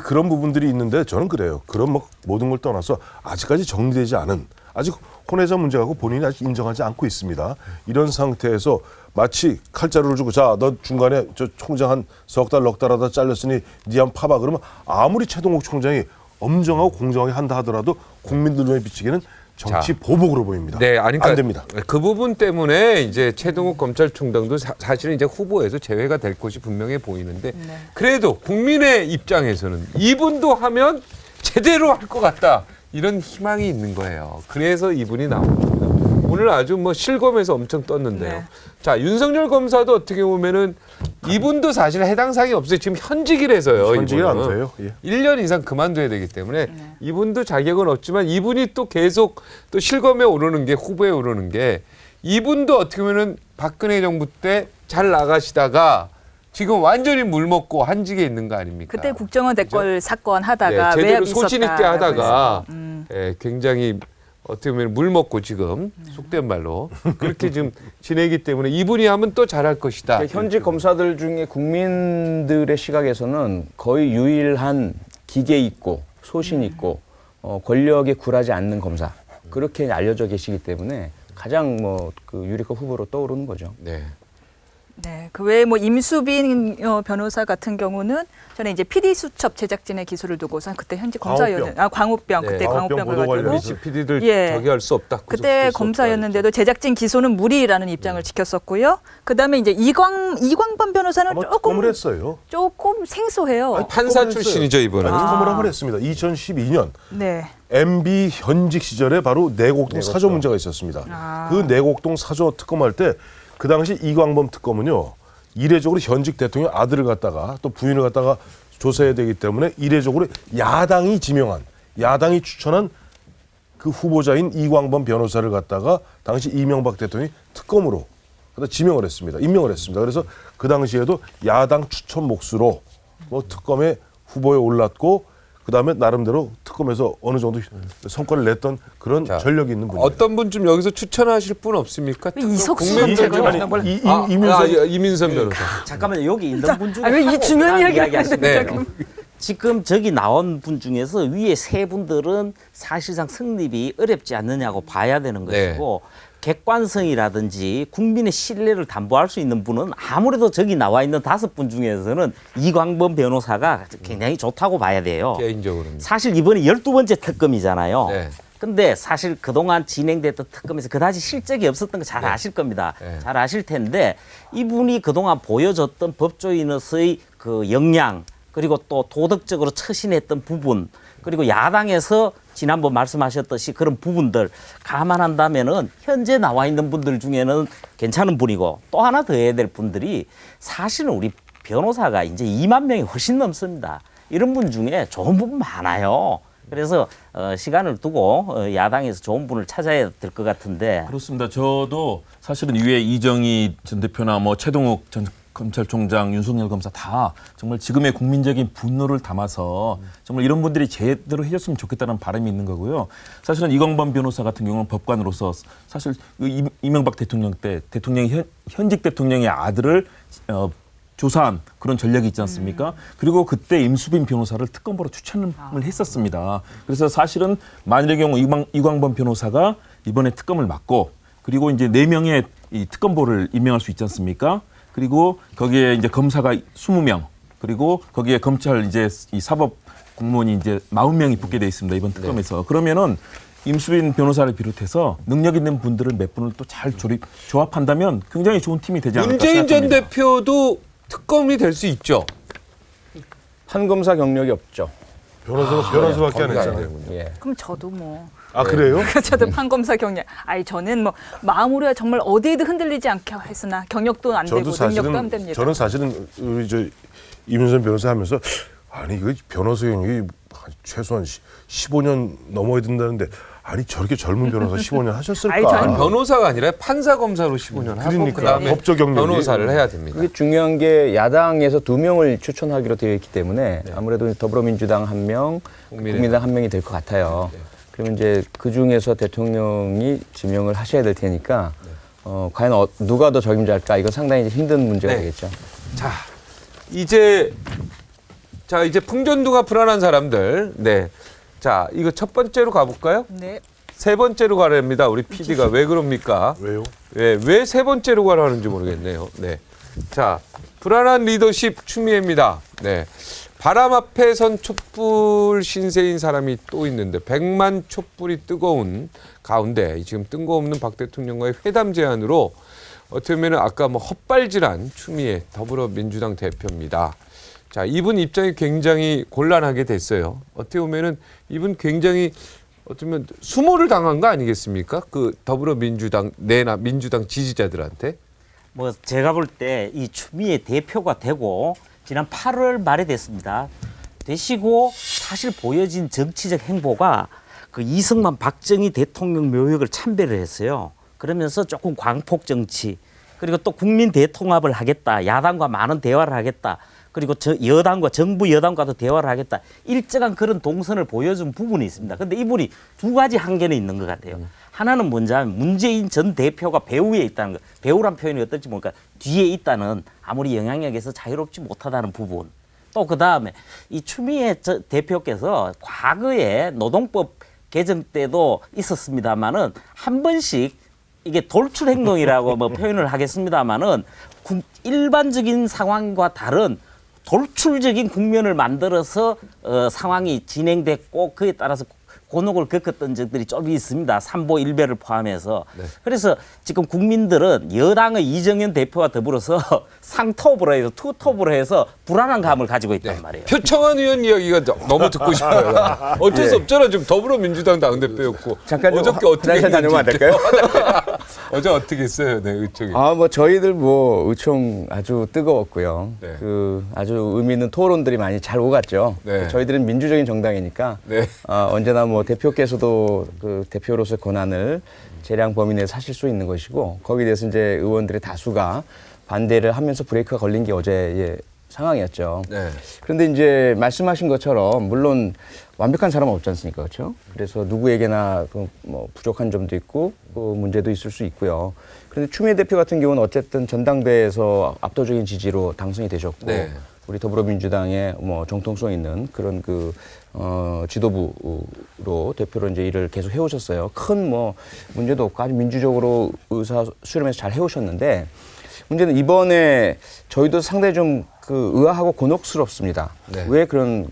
그런 부분들이 있는데 저는 그래요. 그런 모든 걸 떠나서 아직까지 정리되지 않은 아직 혼외자 문제가 본인이 아직 인정하지 않고 있습니다. 이런 상태에서 마치 칼자루를 주고 자, 너 중간에 저 총장 한 석 달, 넉 달 하다 잘렸으니 니 한번 파봐. 그러면 아무리 최동욱 총장이 엄정하고 공정하게 한다 하더라도 국민들 눈에 비치기는 정치 보복으로 보입니다. 네, 아니, 그러니까 안 됩니다. 그 부분 때문에 이제 최동욱 검찰총장도 사실은 이제 후보에서 제외가 될 것이 분명해 보이는데 그래도 국민의 입장에서는 이분도 하면 제대로 할 것 같다. 이런 희망이 있는 거예요. 그래서 이분이 나옵니다. 오늘 아주 실검에서 엄청 떴는데요. 네. 자, 윤석열 검사도 어떻게 보면은 이분도 사실 해당 사항이 없어요. 지금 현직이라서요. 현직이 안 이분은. 돼요. 예. 1년 이상 그만둬야 되기 때문에 이분도 자격은 없지만 이분이 또 계속 또 실검에 오르는 게 후보에 오르는 게 이분도 어떻게 보면은 박근혜 정부 때 잘 나가시다가 지금 완전히 물먹고 한직에 있는 거 아닙니까? 그때 국정원 댓글 사건 하다가 제대로 외압이 있었다. 소신 있게 하다가 굉장히 어떻게 보면 물먹고 지금 속된 말로 그렇게 지금 지내기 때문에 이분이 하면 또 잘할 것이다. 현직 검사들 중에 국민들의 시각에서는 거의 유일한 기계 있고 소신 있고 권력에 굴하지 않는 검사 그렇게 알려져 계시기 때문에 가장 그 유리급 후보로 떠오르는 거죠. 네. 네, 그 외에 임수빈 변호사 같은 경우는 저는 이제 PD 수첩 제작진의 기소를 두고선 그때 현직 검사였는데 광우병 그때 광우병을 가지고 PD들 저기 할 수 없다. 그때 검사였는데도 제작진 기소는 무리라는 입장을 지켰었고요. 그다음에 이제 이광범 변호사는 조금 생소해요. 아니, 판사 출신이죠 이번은. 특검을 했습니다. 2012년 네. MB 현직 시절에 바로 내곡동 사저 문제가 있었습니다. 그 내곡동 사저 특검할 때 그 당시 이광범 특검은요 이례적으로 현직 대통령 아들을 갖다가 또 부인을 갖다가 조사해야 되기 때문에 이례적으로 야당이 추천한 그 후보자인 이광범 변호사를 갖다가 당시 이명박 대통령이 특검으로 임명을 했습니다. 그래서 그 당시에도 야당 추천 몫으로 특검의 후보에 올랐고 그다음에 나름대로 특검에서 어느 정도 성과를 냈던 그런 전력이 있는 분이에요. 어떤 분 좀 여기서 추천하실 분 없습니까? 이석순 이민선 변호사. 잠깐만요. 여기 있는 분 중에 이 중요한 이야기 하시는데 지금 저기 나온 분 중에서 위에 세 분들은 사실상 성립이 어렵지 않느냐고 봐야 되는 것이고 객관성이라든지 국민의 신뢰를 담보할 수 있는 분은 아무래도 저기 나와 있는 5분 중에서는 이광범 변호사가 굉장히 좋다고 봐야 돼요. 개인적으로는. 사실 이번에 12번째 특검이잖아요. 네. 근데 사실 그동안 진행됐던 특검에서 그다지 실적이 없었던 거 잘 아실 겁니다. 잘 아실 텐데 이분이 그동안 보여줬던 법조인으로서의 그 역량 그리고 또 도덕적으로 처신했던 부분 그리고 야당에서 지난번 말씀하셨듯이 그런 부분들 감안한다면은 현재 나와 있는 분들 중에는 괜찮은 분이고 또 하나 더 해야 될 분들이 사실은 우리 변호사가 이제 2만 명이 훨씬 넘습니다. 이런 분 중에 좋은 분 많아요. 그래서 시간을 두고 야당에서 좋은 분을 찾아야 될 것 같은데. 그렇습니다. 저도 사실은 위에 이정희 전 대표나 최동욱 전 검찰총장, 윤석열 검사 다 정말 지금의 국민적인 분노를 담아서 정말 이런 분들이 제대로 해줬으면 좋겠다는 바람이 있는 거고요. 사실은 이광범 변호사 같은 경우는 법관으로서 사실 이명박 대통령 때 현직 대통령의 아들을 조사한 그런 전략이 있지 않습니까? 그리고 그때 임수빈 변호사를 특검보로 추천을 했었습니다. 그래서 사실은 만일의 경우 이광범 변호사가 이번에 특검을 맡고 그리고 이제 4명의 이 특검보를 임명할 수 있지 않습니까? 그리고 거기에 이제 검사가 20명, 그리고 거기에 검찰 이제 이 사법 공무원이 이제 40명이 붙게 돼 있습니다. 이번 특검에서. 그러면은 임수빈 변호사를 비롯해서 능력 있는 분들을 몇 분을 또 잘 조합한다면 굉장히 좋은 팀이 되지 않을까 문재인 생각합니다. 전 대표도 특검이 될 수 있죠. 판검사 경력이 없죠. 변호사가 변호사밖에 안 거기가 했잖아요. 되는군요. 예. 그럼 저도 뭐 아 그래요? 저도 판검사 경력. 아니 저는 뭐 마음으로야 정말 어디에도 흔들리지 않게 했으나 경력도 안 되고 능력도 안 됩니다. 저는 사실은 우리 저 이문선 변호사 하면서 아니 이거 변호사 경력이 최소한 15년 넘어야 된다는데 아니 저렇게 젊은 변호사 15년 하셨을까? 아니, 저는 변호사가 아니라 판사 검사로 15년 하고 그러니까, 그다음에 법조 경력이. 변호사를 해야 됩니다. 그게 중요한 게 야당에서 2명을 추천하기로 되어 있기 때문에 아무래도 더불어민주당 1명, 국민의당 1명이 될 것 같아요. 그러면 이제 그 중에서 대통령이 지명을 하셔야 될 테니까 과연 누가 더 적임자일까? 이건 상당히 힘든 문제가 되겠죠. 자, 이제 풍전도가 불안한 사람들. 네. 자, 이거 첫 번째로 가볼까요? 네. 세 번째로 가랍니다. 우리 PD가 왜 그럽니까? 왜요? 왜 세 번째로 가라는지 모르겠네요. 네. 자, 불안한 리더십 추미애입니다. 네. 바람 앞에 선 촛불 신세인 사람이 또 있는데 100만 촛불이 뜨거운 가운데 지금 뜬금없는 박 대통령과의 회담 제안으로 어떻게 보면 아까 뭐 헛발질한 추미애 더불어민주당 대표입니다. 자, 이분 입장이 굉장히 곤란하게 됐어요. 어떻게 보면은 이분 굉장히 어쩌면 수모를 당한 거 아니겠습니까? 그 더불어민주당 내나 민주당 지지자들한테. 뭐 제가 볼 때 이 추미애 대표가 되고 지난 8월 말에 됐습니다. 되시고 사실 보여진 정치적 행보가 그 이승만 박정희 대통령 묘역을 참배를 했어요. 그러면서 조금 광폭 정치 그리고 또 국민 대통합을 하겠다. 야당과 많은 대화를 하겠다. 그리고 여당과 정부 여당과도 대화를 하겠다. 일정한 그런 동선을 보여준 부분이 있습니다. 그런데 이분이 두 가지 한계는 있는 것 같아요. 하나는 뭔지 하면 문재인 전 대표가 배후에 있다는 거. 배후란 표현이 어떨지 모르니까 뒤에 있다는 아무리 영향력에서 자유롭지 못하다는 부분. 또 그다음에 이 추미애 대표께서 과거에 노동법 개정 때도 있었습니다마는 한 번씩 이게 돌출 행동이라고 뭐 표현을 하겠습니다마는 일반적인 상황과 다른 돌출적인 국면을 만들어서 상황이 진행됐고 그에 따라서 곤혹을 겪었던 적들이 좀 있습니다. 삼보 일배를 포함해서. 네. 그래서 지금 국민들은 여당의 이정현 대표와 더불어서 상톱으로 해서 투톱으로 해서 불안한 감을 가지고 있단 말이에요. 표창원 의원 이야기가 너무 듣고 싶어요. 어쩔 수 없잖아. 지금 더불어민주당 당대표였고. 잠깐 좀 어저께 어떻게 화장실 다녀오면 안 될까요? 어제 어떻게 했어요? 네, 의총이. 뭐 저희들 의총 아주 뜨거웠고요. 네. 아주 의미 있는 토론들이 많이 잘 오갔죠. 네. 저희들은 민주적인 정당이니까 네. 언제나 대표께서도 그 대표로서의 권한을 재량 범위 내에서 하실 수 있는 것이고 거기에 대해서 이제 의원들의 다수가 반대를 하면서 브레이크가 걸린 게 어제의 상황이었죠. 네. 그런데 이제 말씀하신 것처럼 물론 완벽한 사람은 없지 않습니까? 그렇죠? 그래서 누구에게나 뭐 부족한 점도 있고 문제도 있을 수 있고요. 그런데 추미애 대표 같은 경우는 어쨌든 전당대회에서 압도적인 지지로 당선이 되셨고 네. 우리 더불어민주당의 뭐 정통성 있는 그런 지도부로 대표로 이제 일을 계속 해오셨어요. 큰 문제도 없고 아주 민주적으로 의사 수렴해서 잘 해오셨는데 문제는 이번에 저희도 상당히 좀 의아하고 곤혹스럽습니다. 네. 왜 그런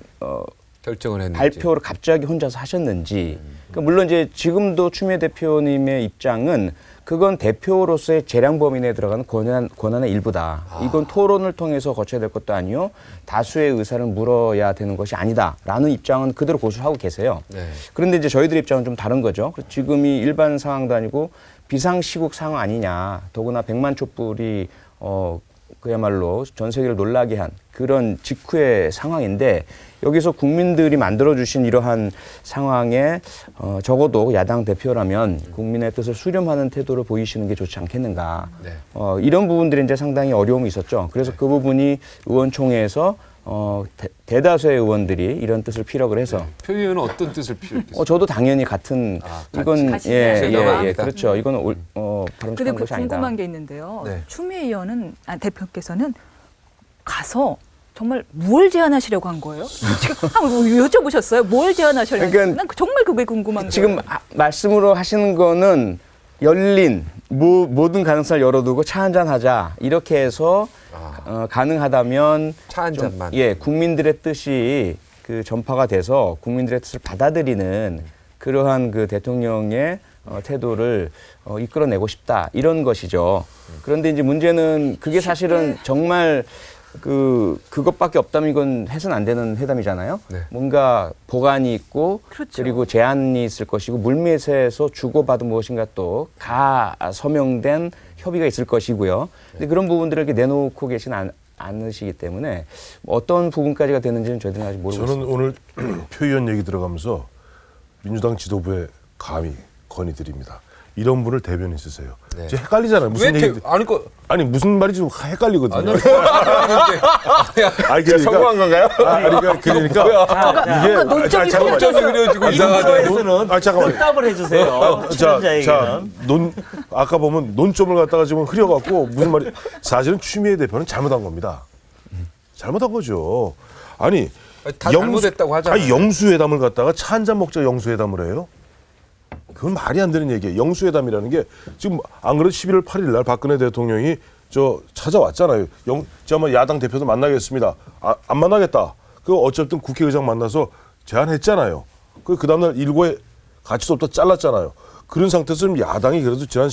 결정을 했는지. 발표를 갑자기 혼자서 하셨는지. 그러니까 물론 이제 지금도 추미애 대표님의 입장은 그건 대표로서의 재량 범위 내에 들어가는 권한의 일부다. 이건 토론을 통해서 거쳐야 될 것도 아니요. 다수의 의사를 물어야 되는 것이 아니다라는 입장은 그대로 고수하고 계세요. 네. 그런데 이제 저희들의 입장은 좀 다른 거죠. 지금이 일반 상황도 아니고 비상시국 상황 아니냐. 더구나 100만 촛불이 그야말로 전 세계를 놀라게 한 그런 직후의 상황인데 여기서 국민들이 만들어주신 이러한 상황에 적어도 야당 대표라면 국민의 뜻을 수렴하는 태도를 보이시는 게 좋지 않겠는가. 네. 이런 부분들이 이제 상당히 어려움이 있었죠. 그래서 그 부분이 의원총회에서 대다수의 의원들이 이런 뜻을 피력을 해서 표 의원은 어떤 뜻을 피력했어요? 저도 당연히 같은 이건 그렇죠. 이건 바람직한 근데 것이 아니다. 궁금한 게 있는데요. 네. 추미애 의원은 대표께서는 가서 정말 뭘 제안하시려고 한 거예요? 지금 한번 여쭤보셨어요? 뭘 제안하시려고? 그러니까 난 정말 그게 궁금한 거예요. 지금 말씀으로 하시는 거는 열린 모든 가능성을 열어두고 차 한잔 하자 이렇게 해서 가능하다면 차 한 잔만. 국민들의 뜻이 전파가 돼서 국민들의 뜻을 받아들이는 그러한 대통령의 태도를 이끌어내고 싶다 이런 것이죠. 그런데 이제 문제는 그게 사실은 정말 그것밖에 없다면 이건 해서는 안 되는 회담이잖아요. 네. 뭔가 보관이 있고 그렇죠. 그리고 제한이 있을 것이고 물밑에서 주고받은 무엇인가 또 서명된 협의가 있을 것이고요. 근데 그런 부분들을 이렇게 내놓고 계시는 않으시기 때문에 어떤 부분까지가 되는지는 저희들은 아직 모르고 저는 있습니다. 오늘 표 의원 얘기 들어가면서 민주당 지도부에 감히 건의드립니다. 이런 분을 대변인 쓰세요. 네. 이제 헷갈리잖아요. 무슨 왜 얘기? 아니 무슨 말인지 헷갈리거든요. 아니, 그러니까 성공한 건가요? 그러니까 이게 논점이 잠깐만. 그려지고 이거에서는 잠깐만. 답을 해주세요. 출연자에게는. 아까 보면 논점을 갖다가 지금 흐려갖고 무슨 말이 사실은 추미애 대표는 잘못한 겁니다. 잘못한 거죠. 아니 다 잘못했다고 하잖아요. 아니, 영수회담을 갖다가 차 한잔 먹자 영수회담을 해요? 그건 말이 안 되는 얘기예요. 영수회담이라는 게 지금 안 그래도 11월 8일 날 박근혜 대통령이 찾아왔잖아요. 제가 야당 대표도 만나겠습니다. 안 만나겠다. 어쨌든 국회의장 만나서 제안했잖아요. 그 다음날 일고에 가치도 없다 잘랐잖아요. 그런 상태에서 지금 야당이 그래도 지난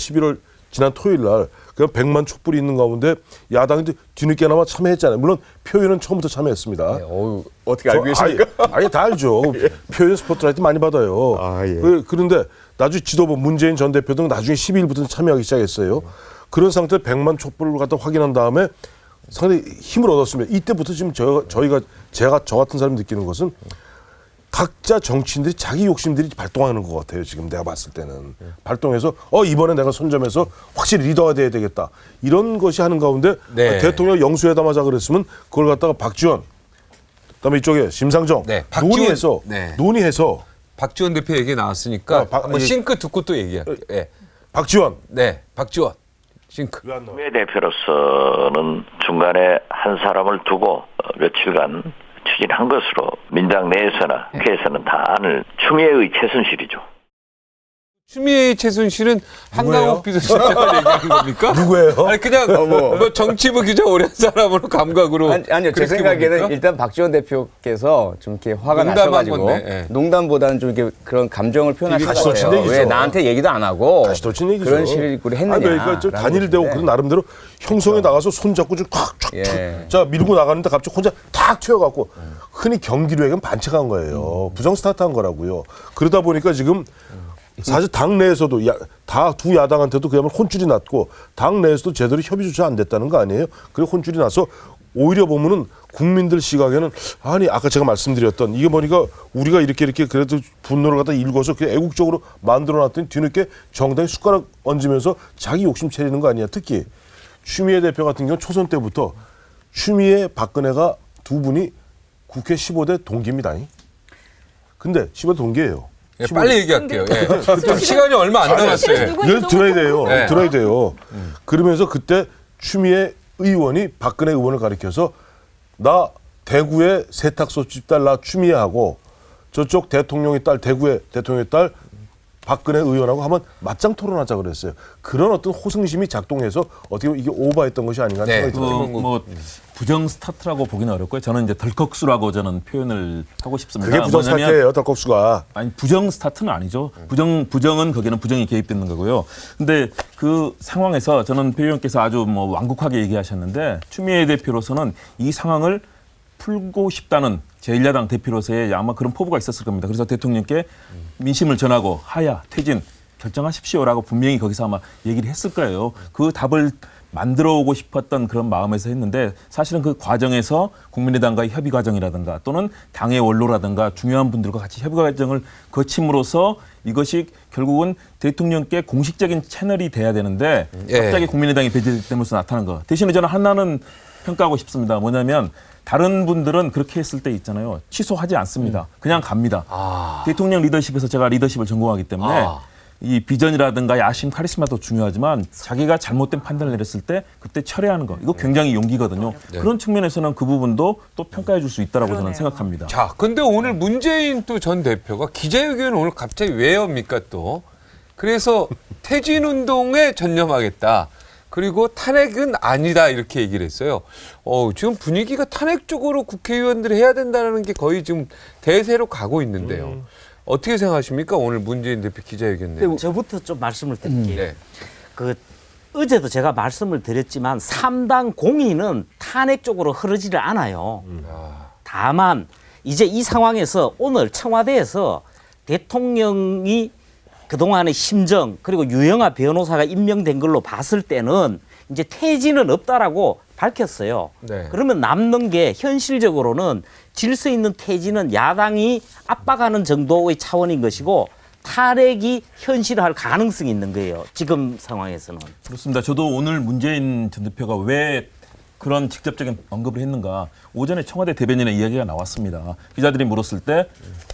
토요일 날 그냥 100만 촛불이 있는 가운데 야당이 뒤늦게나마 참여했잖아요. 물론 표현은 처음부터 참여했습니다. 네, 어떻게 알고 계십니까? 아니 다 알죠. 표현 스포트라이트 많이 받아요. 예. 그런데 나중에 지도부 문재인 전 대표 등 나중에 12일부터 참여하기 시작했어요. 그런 상태에 100만 촛불을 갖다 확인한 다음에 상당히 힘을 얻었습니다. 이때부터 지금 제가 저 같은 사람이 느끼는 것은 각자 정치인들이 자기 욕심들이 발동하는 것 같아요. 지금 내가 봤을 때는. 발동해서 이번에 내가 선점해서 확실히 리더가 돼야 되겠다. 이런 것이 하는 가운데 네. 대통령 영수회담하자 그랬으면 그걸 갖다가 박지원 그다음에 이쪽에 심상정 논의해서 박지원 대표 얘기 나왔으니까 한번 싱크 듣고 또 얘기할게요. 네. 박지원. 네, 박지원. 싱크. 추미애 대표로서는 중간에 한 사람을 두고 며칠간 추진한 것으로 민당 내에서나 국회에서는 다 아는 추미애의 최순실이죠. 추미애의 최순실은 한강욱 비서실장을 얘기하는 겁니까? 누구예요? 아니 그냥 뭐 정치부 기자 오래 한 사람으로 감각으로. 아니요. 제 생각에는 봅니까? 일단 박지원 대표께서 좀 이렇게 화가 나셔가지고 네. 농담보다는 좀 이렇게 그런 감정을 표현하신 것 같아요. 얘기죠. 왜 나한테 얘기도 안 하고 다시 덮친 얘기죠. 그런 식으로 했느냐. 그러니까 단일되고 그런 나름대로 형성에 나가서 손잡고 좀 자 밀고 나가는데 갑자기 혼자 탁 튀어갖고 흔히 경기로 얘기하면 반칙한 거예요. 부정 스타트한 거라고요. 그러다 보니까 지금 사실 당 내에서도 다 두 야당한테도 그야말로 혼쭐이 났고 당 내에서도 제대로 협의조차 안 됐다는 거 아니에요? 그리고 혼쭐이 나서 오히려 보면은 국민들 시각에는 아니 아까 제가 말씀드렸던 이게 뭐니까 우리가 이렇게 그래도 분노를 갖다 일궈서 그냥 애국적으로 만들어놨더니 뒤늦게 정당이 숟가락 얹으면서 자기 욕심 차리는 거 아니야. 특히 추미애 대표 같은 경우 초선 때부터 추미애 박근혜가 두 분이 국회 15대 동기입니다. 근데 15대 동기예요. 예, 빨리 얘기할게요. 예. 시간이 얼마 안 남았어요. 이걸 들어야 돼요. 네. 들어야 돼요. 그러면서 그때 추미애 의원이 박근혜 의원을 가리켜서 나 대구의 세탁소 집딸 나 추미애하고 저쪽 대통령의 딸 대구의 대통령의 딸 박근혜 의원하고 한번 맞짱 토론하자 그랬어요. 그런 어떤 호승심이 작동해서 어떻게 보면 이게 오버했던 것이 아닌가 생각이 들어요. 뭐 부정 스타트라고 보기는 어렵고요. 저는 이제 덜컥수라고 저는 표현을 하고 싶습니다. 그게 부정 스타트예요, 덜컥수가. 아니 부정 스타트는 아니죠. 부정은 거기는 부정이 개입되는 거고요. 근데 그 상황에서 저는 표 의원께서 아주 뭐 완곡하게 얘기하셨는데 추미애 대표로서는 이 상황을 풀고 싶다는 제1야당 대표로서의 아마 그런 포부가 있었을 겁니다. 그래서 대통령께 민심을 전하고 하야, 퇴진 결정하십시오라고 분명히 거기서 아마 얘기를 했을 거예요. 그 답을 만들어 오고 싶었던 그런 마음에서 했는데 사실은 그 과정에서 국민의당과의 협의 과정이라든가 또는 당의 원로라든가 중요한 분들과 같이 협의 과정을 거침으로써 이것이 결국은 대통령께 공식적인 채널이 돼야 되는데 갑자기 국민의당이 배제되면서 나타난 거. 대신에 저는 하나는 평가하고 싶습니다. 뭐냐면 다른 분들은 그렇게 했을 때 있잖아요. 취소하지 않습니다. 그냥 갑니다. 대통령 리더십에서 제가 리더십을 전공하기 때문에 이 비전이라든가 야심, 카리스마도 중요하지만 자기가 잘못된 판단을 내렸을 때 그때 철회하는 거. 이거 굉장히 용기거든요. 그런 측면에서는 그 부분도 또 평가해 줄 수 있다라고 저는 생각합니다. 자, 근데 오늘 문재인 또 전 대표가 기자회견을 오늘 갑자기 왜 엽니까 또. 그래서 퇴진운동에 전념하겠다. 그리고 탄핵은 아니다 이렇게 얘기를 했어요. 지금 분위기가 탄핵 쪽으로 국회의원들이 해야 된다는 게 거의 지금 대세로 가고 있는데요. 어떻게 생각하십니까? 오늘 문재인 대표 기자회견 내용. 저부터 좀 말씀을 드릴게요. 네. 어제도 제가 말씀을 드렸지만 3당 공의는 탄핵 쪽으로 흐르지를 않아요. 다만 이제 이 상황에서 오늘 청와대에서 대통령이 그동안의 심정 그리고 유영아 변호사가 임명된 걸로 봤을 때는 이제 퇴진은 없다라고 밝혔어요. 네. 그러면 남는 게 현실적으로는 질서 있는 퇴진은 야당이 압박하는 정도의 차원인 것이고 탄핵이 현실화할 가능성이 있는 거예요. 지금 상황에서는. 그렇습니다. 저도 오늘 문재인 전 대표가 왜 그런 직접적인 언급을 했는가. 오전에 청와대 대변인의 이야기가 나왔습니다. 기자들이 물었을 때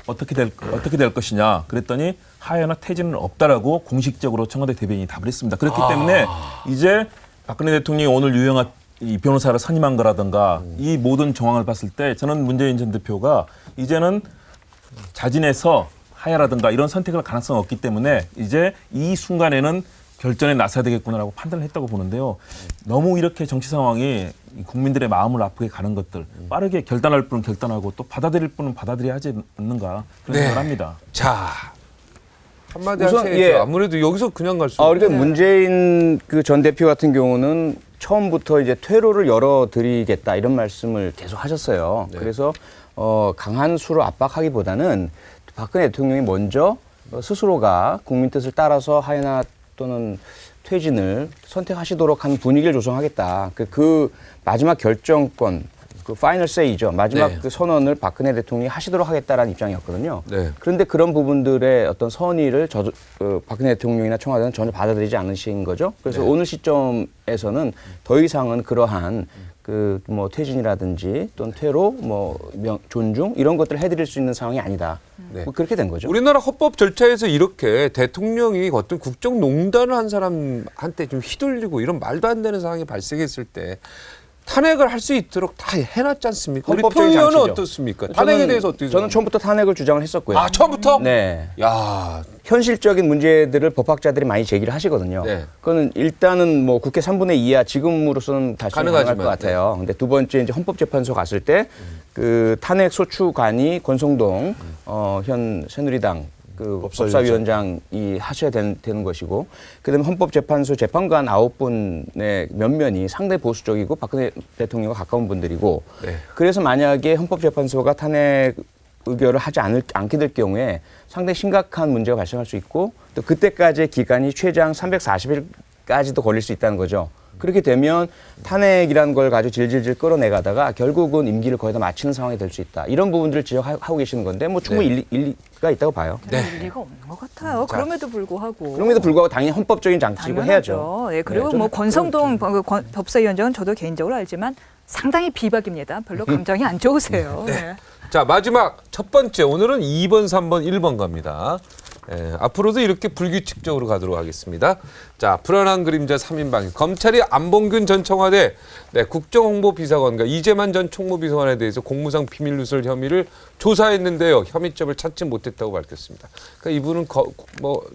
어떻게 될 것이냐. 그랬더니 하야나 퇴진은 없다라고 공식적으로 청와대 대변인이 답을 했습니다. 그렇기 때문에 이제 박근혜 대통령이 오늘 유영아 이 변호사를 선임한 거라든가 이 모든 정황을 봤을 때 저는 문재인 전 대표가 이제는 자진해서 하야라든가 이런 선택을 할 가능성이 없기 때문에 이제 이 순간에는 결전에 나서야 되겠구나라고 판단을 했다고 보는데요. 너무 이렇게 정치 상황이 국민들의 마음을 아프게 가는 것들 빠르게 결단할 분은 결단하고 또 받아들일 분은 받아들여야 하지 않는가 그런 생각을 합니다. 자, 한마디 우선, 하셔야죠. 예. 아무래도 여기서 그냥 갈 수 그러니까 없어요. 문재인 그 전 대표 같은 경우는 처음부터 이제 퇴로를 열어드리겠다 이런 말씀을 계속 하셨어요. 그래서 강한 수로 압박하기보다는 박근혜 대통령이 먼저 스스로가 국민 뜻을 따라서 하야나 또는 퇴진을 선택하시도록 하는 분위기를 조성하겠다. 그 마지막 결정권, 그 파이널 세이죠. 마지막 네. 그 선언을 박근혜 대통령이 하시도록 하겠다라는 입장이었거든요. 네. 그런데 그런 부분들의 어떤 선의를 박근혜 대통령이나 청와대는 전혀 받아들이지 않으신 거죠. 그래서 오늘 시점에서는 더 이상은 그러한 그 뭐 퇴진이라든지 또는 퇴로, 뭐 존중 이런 것들을 해드릴 수 있는 상황이 아니다. 네. 뭐 그렇게 된 거죠. 우리나라 헌법 절차에서 이렇게 대통령이 어떤 국정농단을 한 사람한테 좀 휘둘리고 이런 말도 안 되는 상황이 발생했을 때 탄핵을 할 수 있도록 다 해놨지 않습니까? 우리 표 헌법적인 의원은 장치죠. 어떻습니까? 탄핵에 대해서 어떻게 저는 처음부터 탄핵을 주장을 했었고요. 아, 처음부터? 네. 야, 현실적인 문제들을 법학자들이 많이 제기를 하시거든요. 네. 그거는 일단은 뭐 국회 3분의 2야 지금으로서는 다시 가능할 가능하지만, 것 같아요. 근데 두 번째 이제 헌법재판소 갔을 때 그 탄핵 소추관이 권성동 현 새누리당 그 법사위원장이 하셔야 되는 것이고, 그다음에 헌법재판소 재판관 9분의 면면이 상당히 보수적이고 박근혜 대통령과 가까운 분들이고, 네. 그래서 만약에 헌법재판소가 탄핵 의결을 하지 않게 될 경우에 상당히 심각한 문제가 발생할 수 있고, 또 그때까지의 기간이 최장 340일까지도 걸릴 수 있다는 거죠. 그렇게 되면 탄핵이라는 걸 가지고 질질질 끌어내가다가 결국은 임기를 거의 다 마치는 상황이 될 수 있다. 이런 부분들을 지적하고 계시는 건데 뭐 충분히 일리가 있다고 봐요. 일리가 없는 것 같아요. 그럼에도 불구하고. 그럼에도 불구하고 당연히 헌법적인 장치고 당연하죠. 해야죠. 예, 그리고 네, 뭐 권성동 법사위원장은 저도 개인적으로 알지만 상당히 비박입니다. 별로 감정이 안 좋으세요. 네. 자, 마지막 첫 번째. 오늘은 2번, 3번, 1번 갑니다. 예, 앞으로도 이렇게 불규칙적으로 가도록 하겠습니다. 자, 불안한 그림자 3인방. 검찰이 안봉균 전 청와대 국정홍보비서관과 이재만 전 총무비서관에 대해서 공무상 비밀 누설 혐의를 조사했는데요. 혐의점을 찾지 못했다고 밝혔습니다. 그러니까 이분은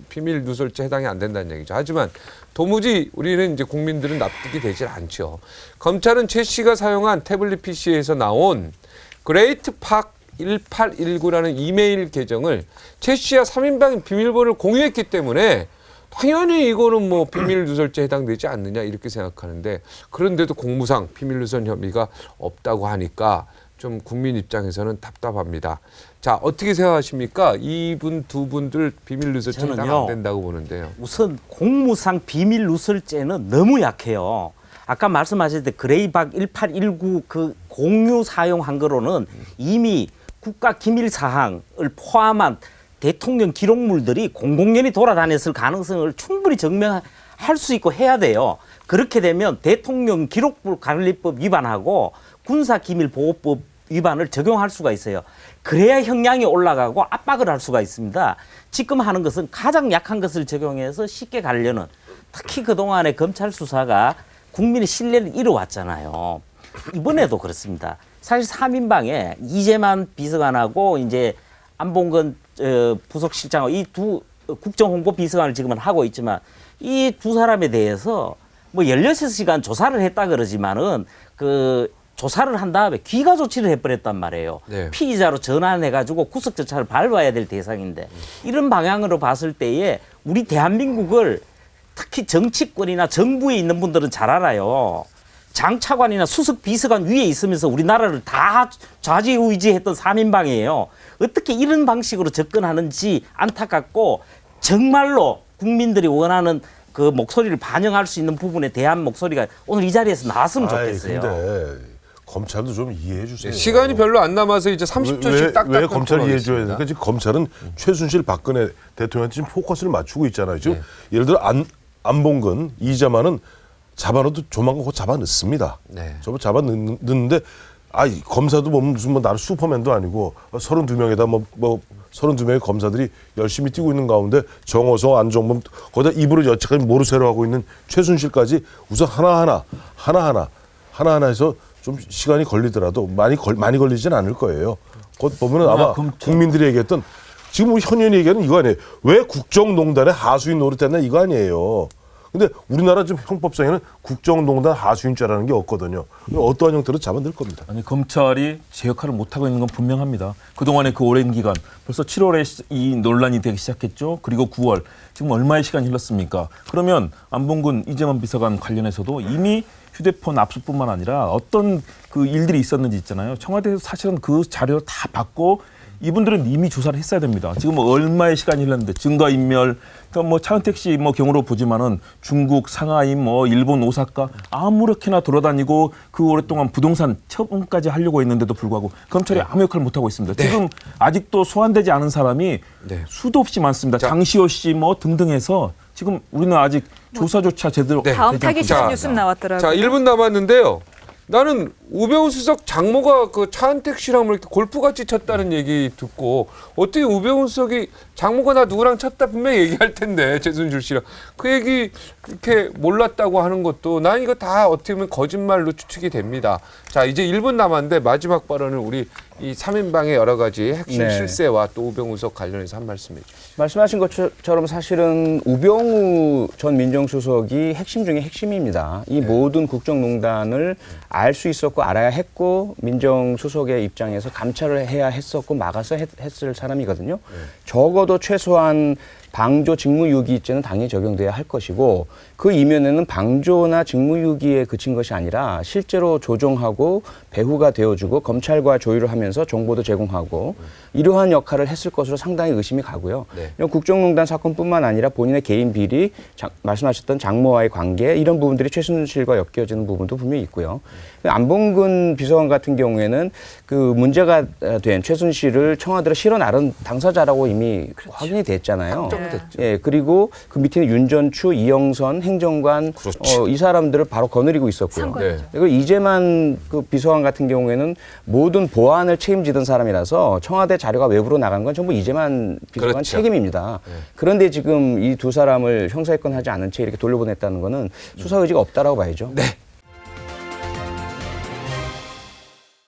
비밀 누설죄 해당이 안 된다는 얘기죠. 하지만 도무지 우리는 이제 국민들은 납득이 되질 않죠. 검찰은 최 씨가 사용한 태블릿 PC에서 나온 그레이트 팍 1819라는 이메일 계정을 최 씨와 3인방이 비밀번호를 공유했기 때문에 당연히 이거는 뭐 비밀 누설죄에 해당되지 않느냐 이렇게 생각하는데, 그런데도 공무상 비밀 누설 혐의가 없다고 하니까 좀 국민 입장에서는 답답합니다. 자, 어떻게 생각하십니까? 이분 두 분들 비밀 누설죄 해당 안 된다고 보는데요. 우선 공무상 비밀 누설죄는 너무 약해요. 아까 말씀하실 때 그레이박 1819 그 공유 사용한 거로는 이미 국가 기밀 사항을 포함한 대통령 기록물들이 공공연히 돌아다녔을 가능성을 충분히 증명할 수 있고 해야 돼요. 그렇게 되면 대통령 기록물 관리법 위반하고 군사기밀보호법 위반을 적용할 수가 있어요. 그래야 형량이 올라가고 압박을 할 수가 있습니다. 지금 하는 것은 가장 약한 것을 적용해서 쉽게 가려는, 특히 그동안의 검찰 수사가 국민의 신뢰를 잃어왔잖아요. 이번에도 그렇습니다. 사실 3인방에 이재만 비서관하고 이제 안봉근 부속실장하고 이 두 국정홍보 비서관을 지금은 하고 있지만, 이 두 사람에 대해서 뭐 16시간 조사를 했다 그러지만은 그 조사를 한 다음에 귀가 조치를 해버렸단 말이에요. 네. 피의자로 전환해가지고 구속 절차를 밟아야 될 대상인데, 이런 방향으로 봤을 때에 우리 대한민국을 특히 정치권이나 정부에 있는 분들은 잘 알아요. 장차관이나 수석 비서관 위에 있으면서 우리나라를 다 좌지우지했던 3인방이에요. 어떻게 이런 방식으로 접근하는지 안타깝고 정말로 국민들이 원하는 그 목소리를 반영할 수 있는 부분에 대한 목소리가 오늘 이 자리에서 나왔으면 좋겠어요. 근데 검찰도 좀 이해해 주세요. 시간이 별로 안 남아서 이제 30초씩 딱딱. 왜 검찰 이해해줘야 되니까 지금 검찰은 최순실 박근혜 대통령한테 지금 포커스를 맞추고 있잖아요. 지금 예를 들어 안봉근, 이자만은 잡아넣어도 조만간 곧 잡아넣습니다. 저거 잡아넣는데 검사도 보면 무슨 뭐 나는 슈퍼맨도 아니고 32명에다 뭐 32명의 검사들이 열심히 뛰고 있는 가운데 정호성, 안종범 거기다 입으로 여태까지 모르쇠로 하고 있는 최순실까지 우선 하나하나 해서 좀 시간이 걸리더라도 많이 걸리진 않을 거예요. 곧 보면은 아마 국민들이 얘기했던 지금 우리 현연이 얘기하는 이거 아니에요. 왜 국정농단에 하수인 노릇했나 이거 아니에요. 근데 우리나라 지금 형법상에는 국정농단 하수인죄라는 게 없거든요. 어떠한 형태로 잡아낼 겁니다. 아니 검찰이 제 역할을 못하고 있는 건 분명합니다. 그동안의 그 오랜 기간 벌써 7월에 이 논란이 되기 시작했죠. 그리고 9월 지금 얼마의 시간이 흘렀습니까? 그러면 안봉근 이재만 비서관 관련해서도 이미 휴대폰 압수뿐만 아니라 어떤 그 일들이 있었는지 있잖아요. 청와대에서 사실은 그 자료를 다 받고 이분들은 이미 조사를 했어야 됩니다. 지금 얼마의 시간이 흘렀는데 증거인멸, 그러니까 뭐 차은택 씨 뭐 경우로 보지만은 중국 상하이 뭐 일본 오사카 아무렇게나 돌아다니고 그 오랫동안 부동산 처분까지 하려고 했는데도 불구하고 검찰이 아무 역할을 못 하고 있습니다. 지금 아직도 소환되지 않은 사람이 수도 없이 많습니다. 장시호 씨 뭐 등등해서 지금 우리는 아직 조사조차 제대로 다음 타깃 시간 뉴스 나왔더라고요. 자, 1분 남았는데요. 나는 우병우 수석 장모가 그 차은택 씨랑 이렇게 골프같이 쳤다는 얘기 듣고 어떻게 우병우 수석이 장모가 나 누구랑 쳤다 분명히 얘기할 텐데 최순실 씨랑 그 얘기 이렇게 몰랐다고 하는 것도 난 이거 다 어떻게 보면 거짓말로 추측이 됩니다. 자, 이제 1분 남았는데 마지막 발언을 우리 이 3인방의 여러 가지 핵심 실세와 또 우병우 수석 관련해서 한 말씀 해주시죠. 말씀하신 것처럼 사실은 우병우 전 민정수석이 핵심 중에 핵심입니다. 이 모든 국정농단을 알 수 있었고 알아야 했고 민정수석의 입장에서 감찰을 해야 했었고 막아서 했을 사람이거든요. 적어도 최소한 방조 직무유기죄는 당연히 적용돼야 할 것이고 그 이면에는 방조나 직무유기에 그친 것이 아니라 실제로 조종하고 배후가 되어주고 검찰과 조율을 하면서 정보도 제공하고 이러한 역할을 했을 것으로 상당히 의심이 가고요. 이런 국정농단 사건뿐만 아니라 본인의 개인 비리, 말씀하셨던 장모와의 관계 이런 부분들이 최순실과 엮여지는 부분도 분명히 있고요. 안봉근 비서관 같은 경우에는 그 문제가 된 최순실을 청와대로 실어 나른 당사자라고 이미 확인이 됐잖아요. 예, 그리고 그 밑에는 윤전추, 이영선 행정관 이 사람들을 바로 거느리고 있었고요. 그리고 이재만 그 비서관 같은 경우에는 모든 보안을 책임지던 사람이라서 청와대 자료가 외부로 나간 건 전부 이재만 비서관 책임입니다. 그런데 지금 이 두 사람을 형사입건하지 않은 채 이렇게 돌려보냈다는 거는 수사 의지가 없다라고 봐야죠. 네.